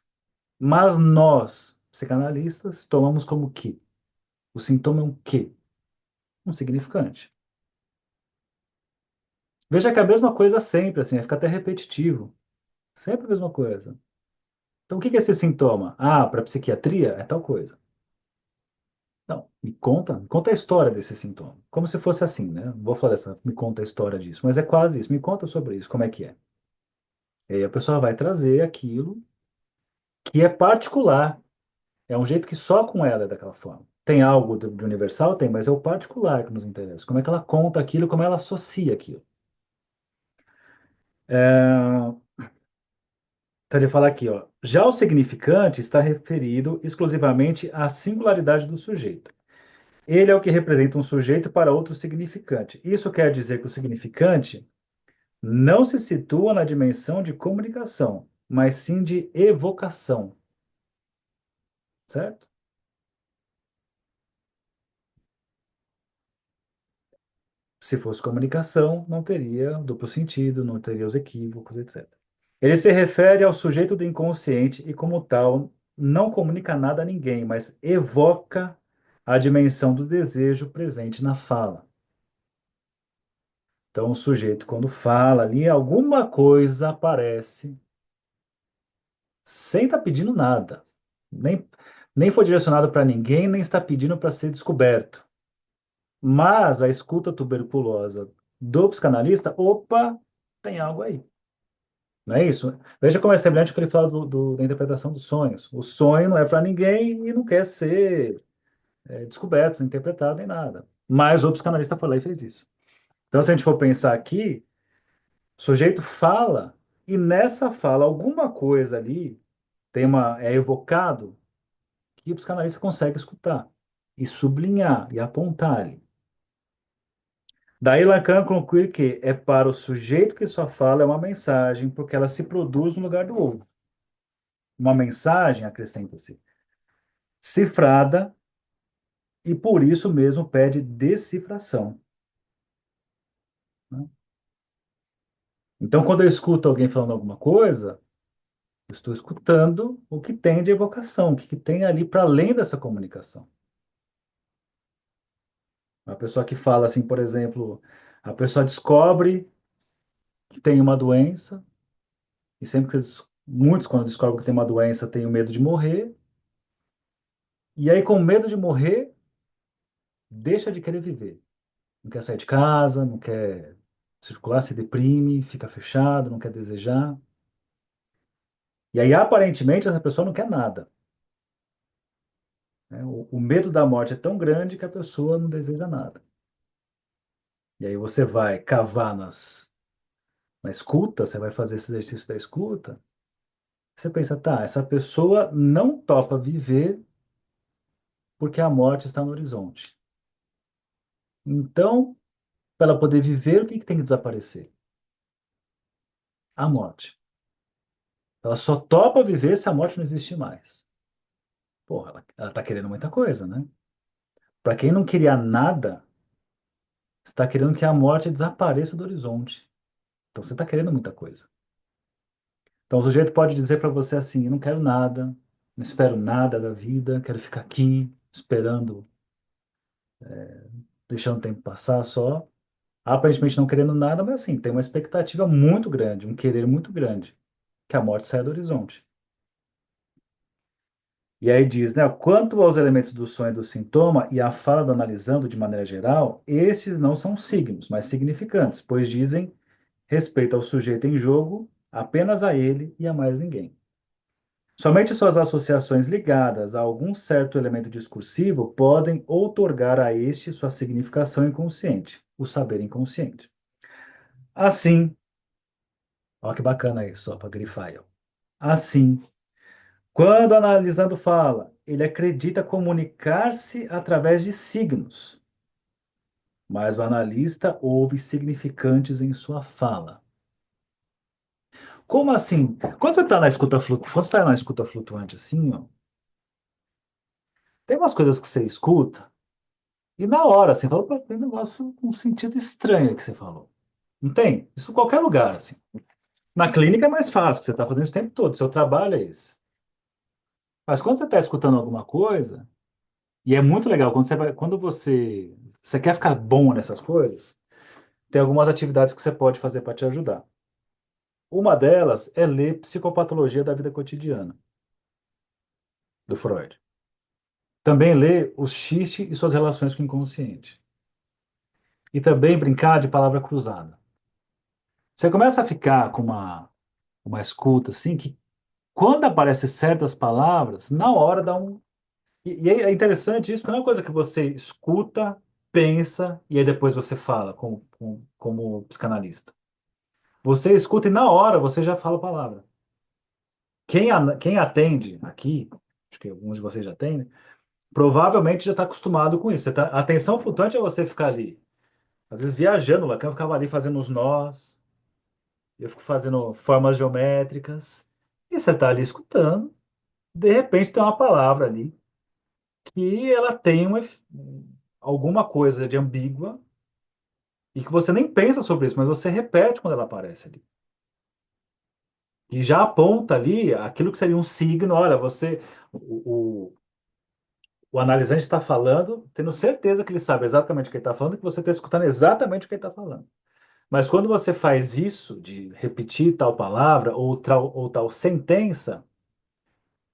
mas nós, psicanalistas, tomamos como que? O sintoma é um quê? Um significante. Veja que é a mesma coisa sempre, assim, fica até repetitivo. Sempre a mesma coisa. Então, o que que é esse sintoma? Ah, para psiquiatria é tal coisa. Não, me conta a história desse sintoma. Como se fosse assim, né? Não vou falar essa, me conta a história disso, mas é quase isso. Me conta sobre isso, como é que é? E aí a pessoa vai trazer aquilo que é particular. É um jeito que só com ela é daquela forma. Tem algo de universal? Tem, mas é o particular que nos interessa. Como é que ela conta aquilo, como ela associa aquilo. É, então ele fala aqui, ó. Já o significante está referido exclusivamente à singularidade do sujeito. Ele é o que representa um sujeito para outro significante. Isso quer dizer que o significante não se situa na dimensão de comunicação, mas sim de evocação, certo? Se fosse comunicação, não teria duplo sentido, não teria os equívocos, etc. Ele se refere ao sujeito do inconsciente e, como tal, não comunica nada a ninguém, mas evoca a dimensão do desejo presente na fala. Então, o sujeito, quando fala ali, alguma coisa aparece sem estar pedindo nada. Nem, nem foi direcionado para ninguém, nem está pedindo para ser descoberto. Mas a escuta tuberculosa do psicanalista, opa, tem algo aí. Não é isso? Veja como é semelhante ao que ele fala da interpretação dos sonhos. O sonho não é para ninguém e não quer ser descoberto, interpretado nem nada. Mas o psicanalista foi lá e fez isso. Então, se a gente for pensar aqui, o sujeito fala e nessa fala alguma coisa ali é evocado que o psicanalista consegue escutar e sublinhar e apontar ali. Daí Lacan conclui que é para o sujeito que sua fala é uma mensagem, porque ela se produz no lugar do outro. Uma mensagem, acrescenta-se, cifrada e por isso mesmo pede decifração, né? Então, quando eu escuto alguém falando alguma coisa, eu estou escutando o que tem de evocação, o que tem ali para além dessa comunicação. Uma pessoa que fala assim, por exemplo, a pessoa descobre que tem uma doença, e sempre que muitos, quando descobrem que tem uma doença, têm o medo de morrer, e aí, com medo de morrer, deixa de querer viver. Não quer sair de casa, não quer circular, se deprime, fica fechado, não quer desejar. E aí, aparentemente, essa pessoa não quer nada, né? O medo da morte é tão grande que a pessoa não deseja nada. E aí você vai cavar na escuta, você vai fazer esse exercício da escuta, você pensa, tá, essa pessoa não topa viver porque a morte está no horizonte. Então, para ela poder viver, o que que tem que desaparecer? A morte. Ela só topa viver se a morte não existir mais. Porra, ela tá querendo muita coisa, né? Para quem não queria nada, está querendo que a morte desapareça do horizonte. Então você está querendo muita coisa. Então o sujeito pode dizer para você assim: eu não quero nada, não espero nada da vida, quero ficar aqui esperando, deixando o tempo passar só. Aparentemente não querendo nada, mas assim, tem uma expectativa muito grande, um querer muito grande, que a morte saia do horizonte. E aí diz, né, quanto aos elementos do sonho e do sintoma e a fala do analisando de maneira geral, estes não são signos, mas significantes, pois dizem respeito ao sujeito em jogo, apenas a ele e a mais ninguém. Somente suas associações ligadas a algum certo elemento discursivo podem outorgar a este sua significação inconsciente, o saber inconsciente. Assim, olha que bacana isso, só para grifar aí, ó. Assim, quando analisando fala, ele acredita comunicar-se através de signos, mas o analista ouve significantes em sua fala. Como assim? Quando você está na escuta quando você tá na escuta flutuante assim, ó, tem umas coisas que você escuta e na hora você fala, "Pô, tem um negócio com um sentido estranho que você falou. Não tem? Isso em qualquer lugar, assim. Na clínica é mais fácil, que você está fazendo isso o tempo todo, seu trabalho é esse. Mas quando você está escutando alguma coisa, e é muito legal, quando você quer ficar bom nessas coisas, tem algumas atividades que você pode fazer para te ajudar. Uma delas é ler Psicopatologia da Vida Cotidiana, do Freud. Também ler o xiste e suas relações com o inconsciente. E também brincar de palavra cruzada. Você começa a ficar com uma escuta assim, que quando aparecem certas palavras, na hora dá um. E é interessante isso, porque não é uma coisa que você escuta, pensa e aí depois você fala como psicanalista. Você escuta e na hora você já fala a palavra. Quem atende aqui, acho que alguns de vocês já atendem, provavelmente já está acostumado com isso. A atenção flutuante é você ficar ali, às vezes viajando, o Lacan ficava ali fazendo os nós, eu fico fazendo formas geométricas, e você está ali escutando, de repente tem uma palavra ali que ela tem alguma coisa de ambígua e que você nem pensa sobre isso, mas você repete quando ela aparece ali. E já aponta ali aquilo que seria um signo. Olha, o analisante está falando, tendo certeza que ele sabe exatamente o que ele está falando, que você está escutando exatamente o que ele está falando. Mas quando você faz isso, de repetir tal palavra ou tal sentença,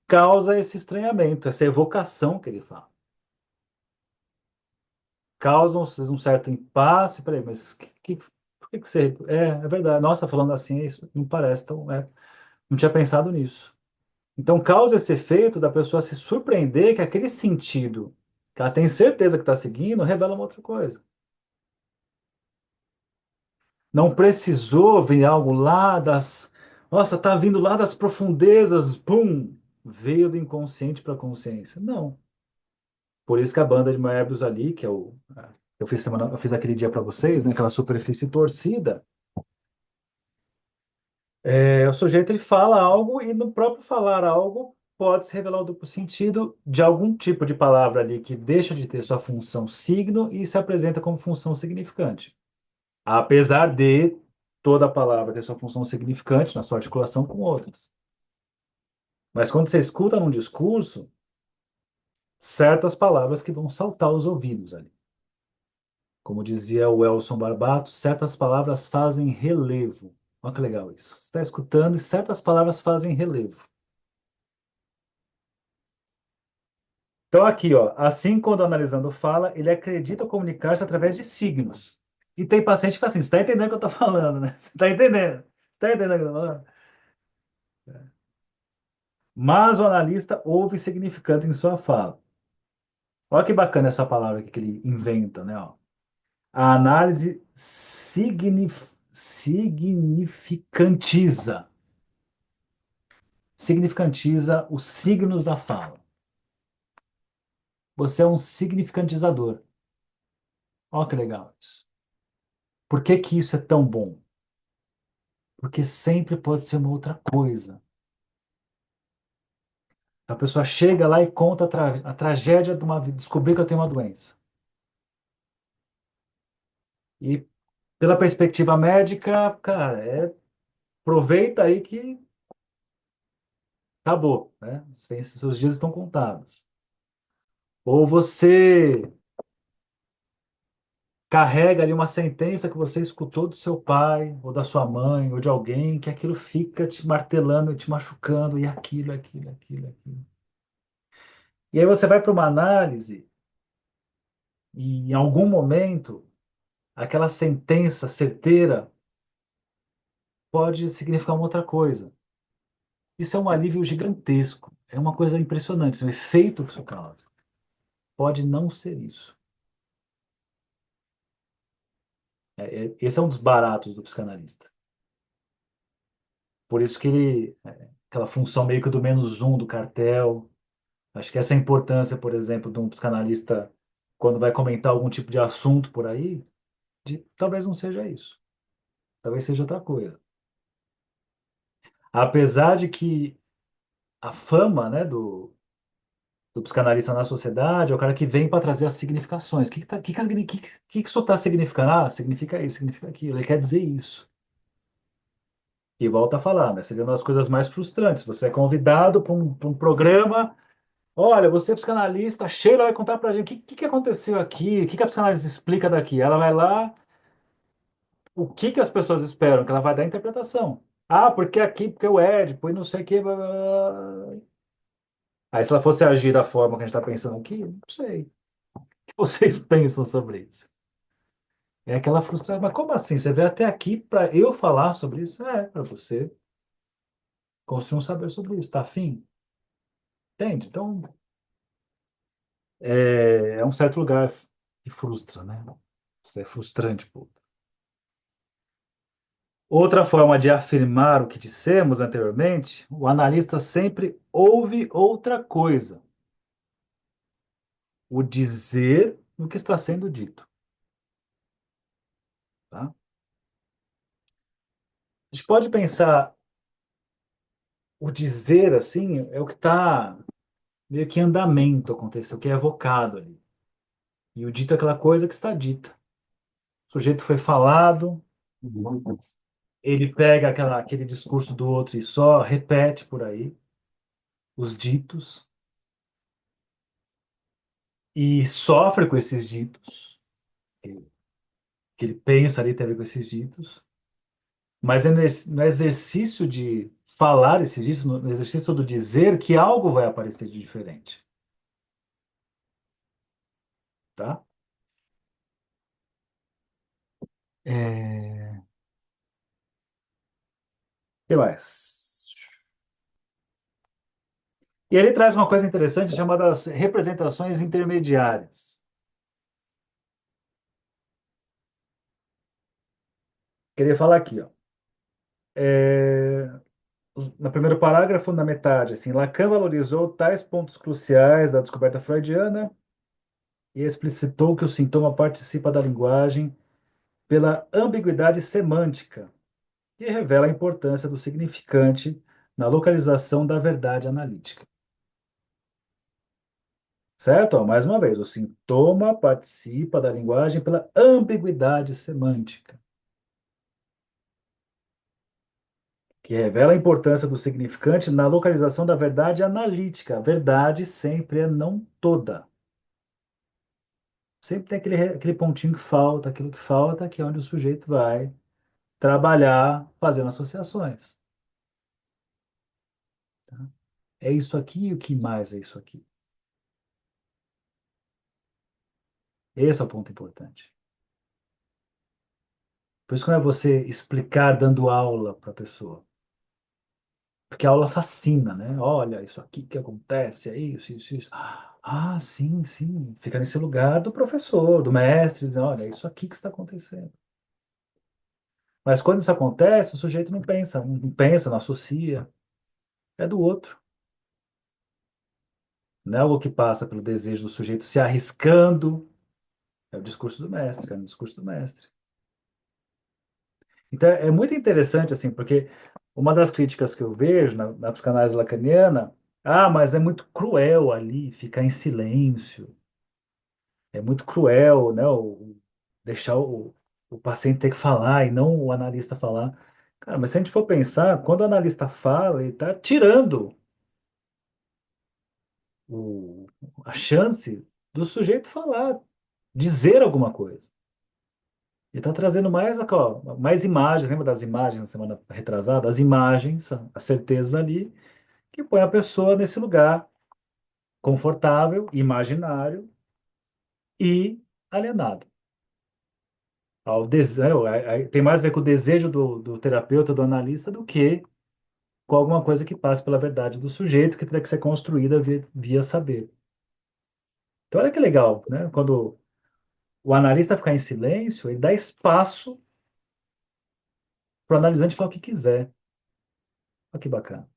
causa esse estranhamento, essa evocação que ele fala. Causa um certo impasse. Peraí, mas por que você. É verdade. Nossa, falando assim, isso não parece tão. Não tinha pensado nisso. Então, causa esse efeito da pessoa se surpreender que aquele sentido que ela tem certeza que está seguindo revela uma outra coisa. Não precisou vir algo lá das. Nossa, tá vindo lá das profundezas, pum! Veio do inconsciente para a consciência. Não. Por isso que a banda de Moebius ali, que é o. Eu fiz aquele dia para vocês, né? Aquela superfície torcida. O sujeito ele fala algo e no próprio falar algo pode se revelar o duplo sentido de algum tipo de palavra ali que deixa de ter sua função signo e se apresenta como função significante. Apesar de toda palavra ter sua função significante na sua articulação com outras. Mas quando você escuta num discurso, certas palavras que vão saltar aos ouvidos ali. Como dizia o Elson Barbato, certas palavras fazem relevo. Olha que legal isso. Você está escutando e certas palavras fazem relevo. Então, aqui, ó, assim, quando analisando fala, ele acredita comunicar-se através de signos. E tem paciente que fala assim: você está entendendo o que eu estou falando, né? Você está entendendo? Você está entendendo o que eu estou falando? Mas o analista ouve significante em sua fala. Olha que bacana essa palavra aqui que ele inventa, né? Ó. A análise significantiza. Significantiza os signos da fala. Você é um significantizador. Olha que legal isso. Por que que isso é tão bom? Porque sempre pode ser uma outra coisa. A pessoa chega lá e conta a tragédia de descobrir que eu tenho uma doença. E pela perspectiva médica, cara, aproveita aí que acabou, né? Seus dias estão contados. Ou você carrega ali uma sentença que você escutou do seu pai, ou da sua mãe, ou de alguém, que aquilo fica te martelando, te machucando, e aquilo, aquilo, aquilo, aquilo. E aí você vai para uma análise, e em algum momento, aquela sentença certeira pode significar uma outra coisa. Isso é um alívio gigantesco. É uma coisa impressionante. O efeito que isso causa. Pode não ser isso. Esse é um dos baratos do psicanalista. Por isso que ele, aquela função meio que do menos um do cartel. Acho que essa é a importância, por exemplo, de um psicanalista quando vai comentar algum tipo de assunto por aí, talvez não seja isso. Talvez seja outra coisa. Apesar de que a fama, né, do psicanalista na sociedade é o cara que vem para trazer as significações. O que isso está significando? Ah, significa isso, significa aquilo. Ele quer dizer isso. E volta a falar, né? Seria uma das coisas mais frustrantes. Você é convidado para um programa. Olha, você é psicanalista, a Sheila vai contar pra gente o que aconteceu aqui, o que a psicanálise explica daqui. Ela vai lá, o que as pessoas esperam, que ela vai dar interpretação. Ah, porque aqui, porque o Édipo, e não sei o que. Blá, blá, blá. Aí, se ela fosse agir da forma que a gente está pensando aqui, não sei. O que vocês pensam sobre isso? É aquela frustração. Mas como assim? Você veio até aqui para eu falar sobre isso? É, para você construir um saber sobre isso. Tá afim? Entende? Então, é um certo lugar que frustra, né? Isso é frustrante, pô. Outra forma de afirmar o que dissemos anteriormente, o analista sempre ouve outra coisa, o dizer o que está sendo dito, tá? A gente pode pensar o dizer assim é o que está meio que em andamento aconteceu, o que é evocado ali. E o dito é aquela coisa que está dita. O sujeito foi falado, ele pega aquele discurso do outro e só repete por aí os ditos e sofre com esses ditos, que ele pensa ali tem a ver com esses ditos, mas é no exercício de falar esses ditos, no exercício do dizer, que algo vai aparecer de diferente, tá? Que mais? E ele traz uma coisa interessante chamada as representações intermediárias. Queria falar aqui, ó. No primeiro parágrafo, na metade, assim, Lacan valorizou tais pontos cruciais da descoberta freudiana e explicitou que o sintoma participa da linguagem pela ambiguidade semântica, que revela a importância do significante na localização da verdade analítica. Certo? Ó, mais uma vez, o sintoma participa da linguagem pela ambiguidade semântica, que revela a importância do significante na localização da verdade analítica. A verdade sempre é não toda. Sempre tem aquele pontinho que falta, aquilo que falta, que é onde o sujeito vai trabalhar fazendo associações. Tá? É isso aqui e o que mais é isso aqui? Esse é o ponto importante. Por isso que não é você explicar dando aula para a pessoa. Porque a aula fascina, né? Olha, isso aqui que acontece, é isso, isso, isso. Ah, sim, sim. Fica nesse lugar do professor, do mestre, dizendo, olha, é isso aqui que está acontecendo. Mas quando isso acontece, o sujeito não pensa, não associa. É do outro. Não é algo que passa pelo desejo do sujeito se arriscando. É o discurso do mestre, é o discurso do mestre. Então, é muito interessante, assim, porque uma das críticas que eu vejo na psicanálise lacaniana, mas é muito cruel ali ficar em silêncio. É muito cruel, né? Deixar o paciente ter que falar e não o analista falar. Cara, mas se a gente for pensar, quando o analista fala, ele está tirando o, a chance do sujeito falar, dizer alguma coisa. Ele está trazendo mais imagens, lembra das imagens na semana retrasada? As imagens, as certezas ali, que põe a pessoa nesse lugar confortável, imaginário e alienado. Tem mais a ver com o desejo do terapeuta, do analista, do que com alguma coisa que passe pela verdade do sujeito, que teria que ser construída via saber. Então, olha que legal, né? Quando o analista ficar em silêncio, ele dá espaço para o analisante falar o que quiser. Olha que bacana.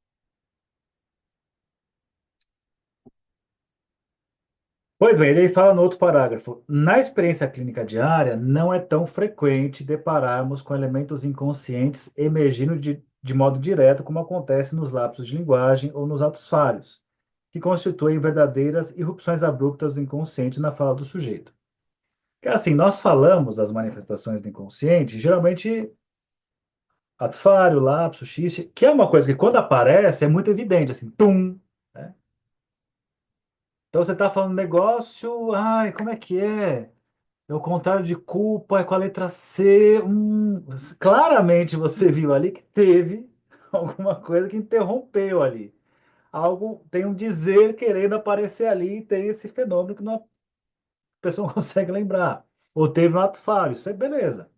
Pois bem, ele fala no outro parágrafo: na experiência clínica diária, não é tão frequente depararmos com elementos inconscientes emergindo de modo direto, como acontece nos lapsos de linguagem ou nos atos falhos, que constituem verdadeiras irrupções abruptas do inconsciente na fala do sujeito. Que assim, nós falamos das manifestações do inconsciente, geralmente ato falho, lapso, xiste, que é uma coisa que quando aparece é muito evidente, assim, tum, né? Então você está falando um negócio, ai, como é que é? É o contrário de culpa, é com a letra C. Claramente você viu ali que teve alguma coisa que interrompeu ali. Algo, tem um dizer querendo aparecer ali, e tem esse fenômeno que a pessoa não consegue lembrar. Ou teve um ato falho, isso é beleza.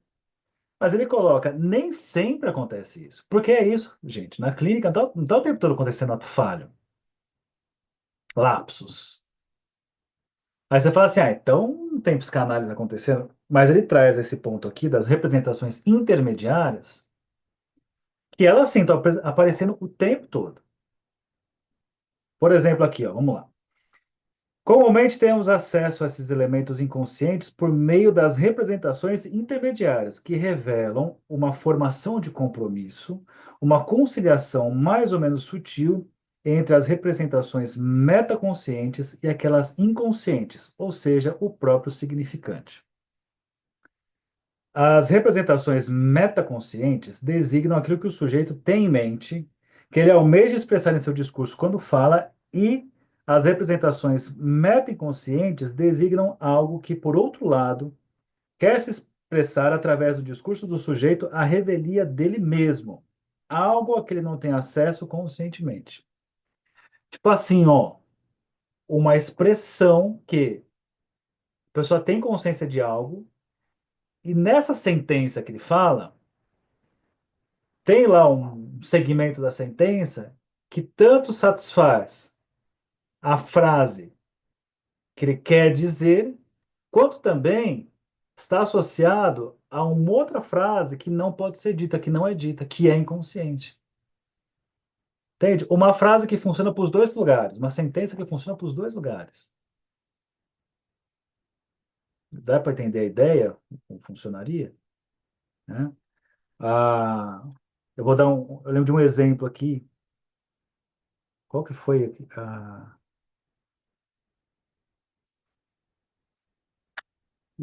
Mas ele coloca, nem sempre acontece isso. Porque é isso, gente. Na clínica não está o tempo todo acontecendo ato falho, lapsos. Aí você fala assim, ah, então não tem psicanálise acontecendo. Mas ele traz esse ponto aqui das representações intermediárias, que elas sim estão aparecendo o tempo todo. Por exemplo, aqui, ó, vamos lá. Comumente temos acesso a esses elementos inconscientes por meio das representações intermediárias, que revelam uma formação de compromisso, uma conciliação mais ou menos sutil entre as representações metaconscientes e aquelas inconscientes, ou seja, o próprio significante. As representações metaconscientes designam aquilo que o sujeito tem em mente, que ele almeja expressar em seu discurso quando fala, e as representações meta-inconscientes designam algo que, por outro lado, quer se expressar através do discurso do sujeito a revelia dele mesmo, algo a que ele não tem acesso conscientemente. Tipo assim, ó, uma expressão que a pessoa tem consciência de algo, e nessa sentença que ele fala, tem lá um segmento da sentença que tanto satisfaz a frase que ele quer dizer, quanto também está associado a uma outra frase que não pode ser dita, que não é dita, que é inconsciente. Entende? Uma frase que funciona para os dois lugares, uma sentença que funciona para os dois lugares. Dá para entender a ideia? Como funcionaria? Né? Ah, eu vou dar eu lembro de um exemplo aqui. Qual que foi aqui?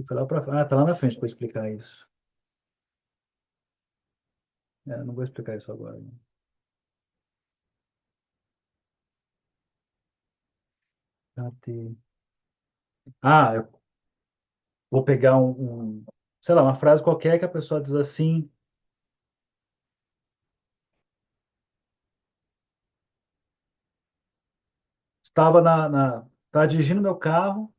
Foi lá tá lá na frente para explicar isso. É, não vou explicar isso agora. Né? Eu vou pegar sei lá, uma frase qualquer que a pessoa diz assim, estava dirigindo meu carro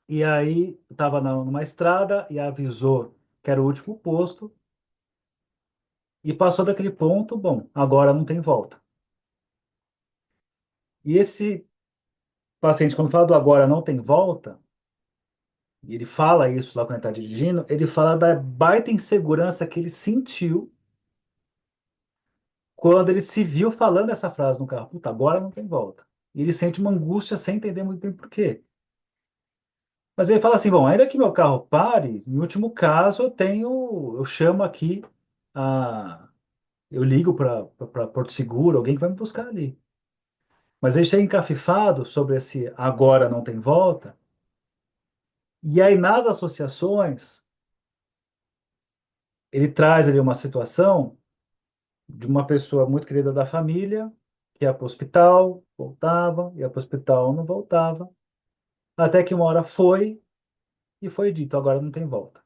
e aí estava numa estrada e avisou que era o último posto e passou daquele ponto, bom, agora não tem volta. E esse paciente, quando fala do agora não tem volta, e ele fala isso lá quando ele está dirigindo, ele fala da baita insegurança que ele sentiu quando ele se viu falando essa frase no carro. Puta, agora não tem volta. E ele sente uma angústia sem entender muito bem por quê. Mas ele fala assim, bom, ainda que meu carro pare, em último caso eu chamo aqui, a, eu ligo para Porto Seguro, alguém que vai me buscar ali. Mas ele chega encafifado sobre esse agora não tem volta, e aí nas associações, ele traz ali uma situação de uma pessoa muito querida da família, que ia para o hospital, voltava, ia para o hospital, não voltava, até que uma hora foi e foi dito, agora não tem volta.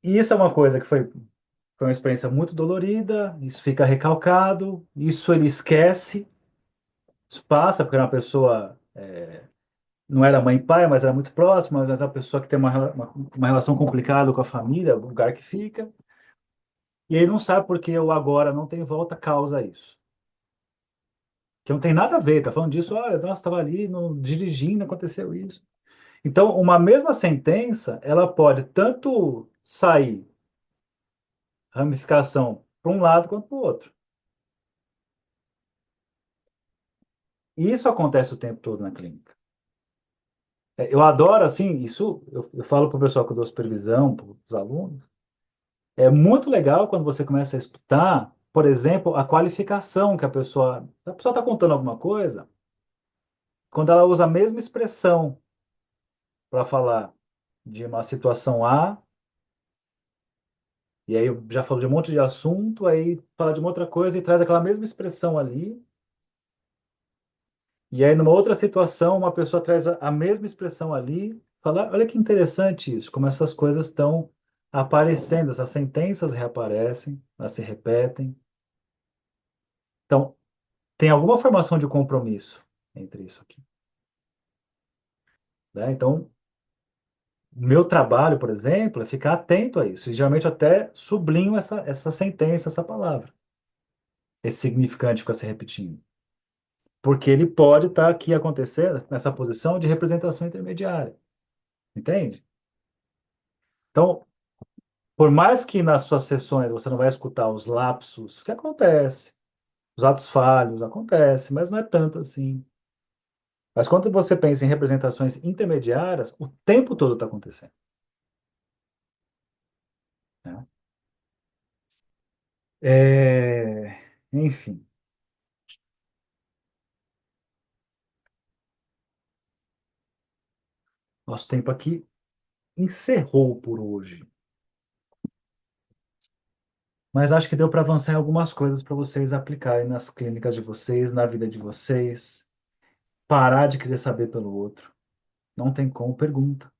E isso é uma coisa que foi uma experiência muito dolorida, isso fica recalcado, isso ele esquece, isso passa, porque é uma pessoa, não era mãe e pai, mas era muito próxima, mas é uma pessoa que tem uma relação complicada com a família, o lugar que fica. E ele não sabe porque o agora não tem volta causa isso. Que não tem nada a ver, tá falando disso, olha, nossa, estava ali no, dirigindo, aconteceu isso. Então, uma mesma sentença, ela pode tanto sair ramificação para um lado quanto para o outro. E isso acontece o tempo todo na clínica. Eu adoro, assim, isso eu falo para o pessoal que eu dou supervisão, para os alunos, é muito legal quando você começa a escutar, por exemplo, a qualificação que a pessoa está contando alguma coisa, quando ela usa a mesma expressão para falar de uma situação A, e aí eu já falo de um monte de assunto, aí fala de uma outra coisa e traz aquela mesma expressão ali, e aí numa outra situação uma pessoa traz a mesma expressão ali, fala, olha que interessante isso, como essas coisas estão aparecendo, essas sentenças reaparecem, elas se repetem. Então, tem alguma formação de compromisso entre isso aqui, né? Então, o meu trabalho, por exemplo, é ficar atento a isso. E geralmente até sublinho essa sentença, essa palavra. Esse significante fica se repetindo. Porque ele pode estar aqui acontecendo nessa posição de representação intermediária. Entende? Então, por mais que nas suas sessões você não vai escutar os lapsos que acontece, os atos falhos acontece, mas não é tanto assim. Mas quando você pensa em representações intermediárias, o tempo todo está acontecendo, né? Enfim, nosso tempo aqui encerrou por hoje. Mas acho que deu para avançar em algumas coisas para vocês aplicarem nas clínicas de vocês, na vida de vocês. Parar de querer saber pelo outro. Não tem como, pergunta.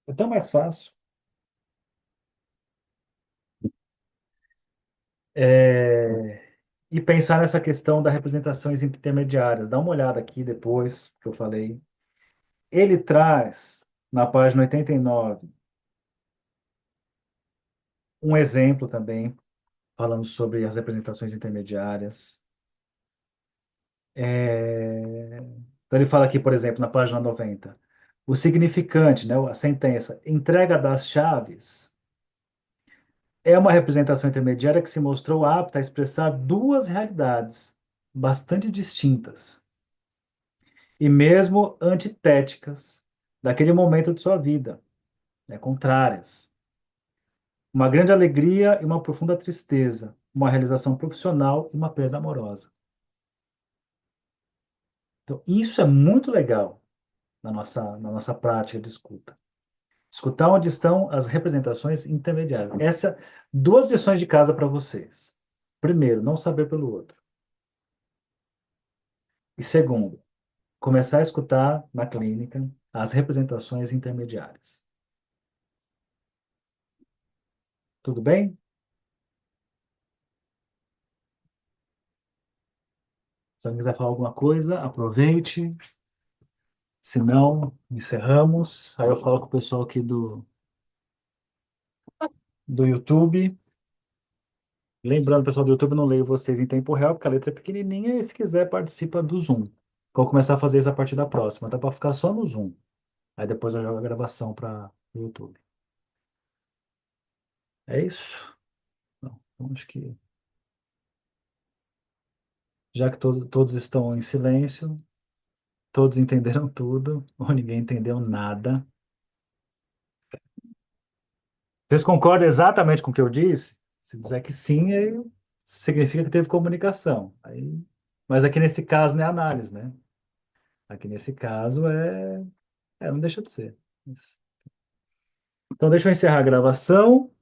É tão mais fácil. É, E pensar nessa questão das representações intermediárias. Dá uma olhada aqui depois que eu falei. Ele traz, na página 89, um exemplo também, falando sobre as representações intermediárias. Então ele fala aqui, por exemplo, na página 90, o significante, né, a sentença, entrega das chaves, é uma representação intermediária que se mostrou apta a expressar duas realidades bastante distintas e mesmo antitéticas daquele momento de sua vida, né, contrárias. Uma grande alegria e uma profunda tristeza, uma realização profissional e uma perda amorosa. Então, isso é muito legal na nossa prática de escuta. Escutar onde estão as representações intermediárias. Essa, duas lições de casa para vocês. Primeiro, não saber pelo outro. E segundo, começar a escutar na clínica as representações intermediárias. Tudo bem? Se alguém quiser falar alguma coisa, aproveite. Se não, encerramos. Aí eu falo com o pessoal aqui do YouTube. Lembrando, pessoal do YouTube, eu não leio vocês em tempo real, porque a letra é pequenininha e se quiser participa do Zoom. Vou começar a fazer isso a partir da próxima. Dá para ficar só no Zoom. Aí depois eu jogo a gravação para o YouTube. É isso? Não, então acho que já que todos estão em silêncio, todos entenderam tudo, ou ninguém entendeu nada. Vocês concordam exatamente com o que eu disse? Se dizer que sim, aí significa que teve comunicação. Mas aqui nesse caso não é análise, né? Aqui nesse caso não deixa de ser. Então deixa eu encerrar a gravação.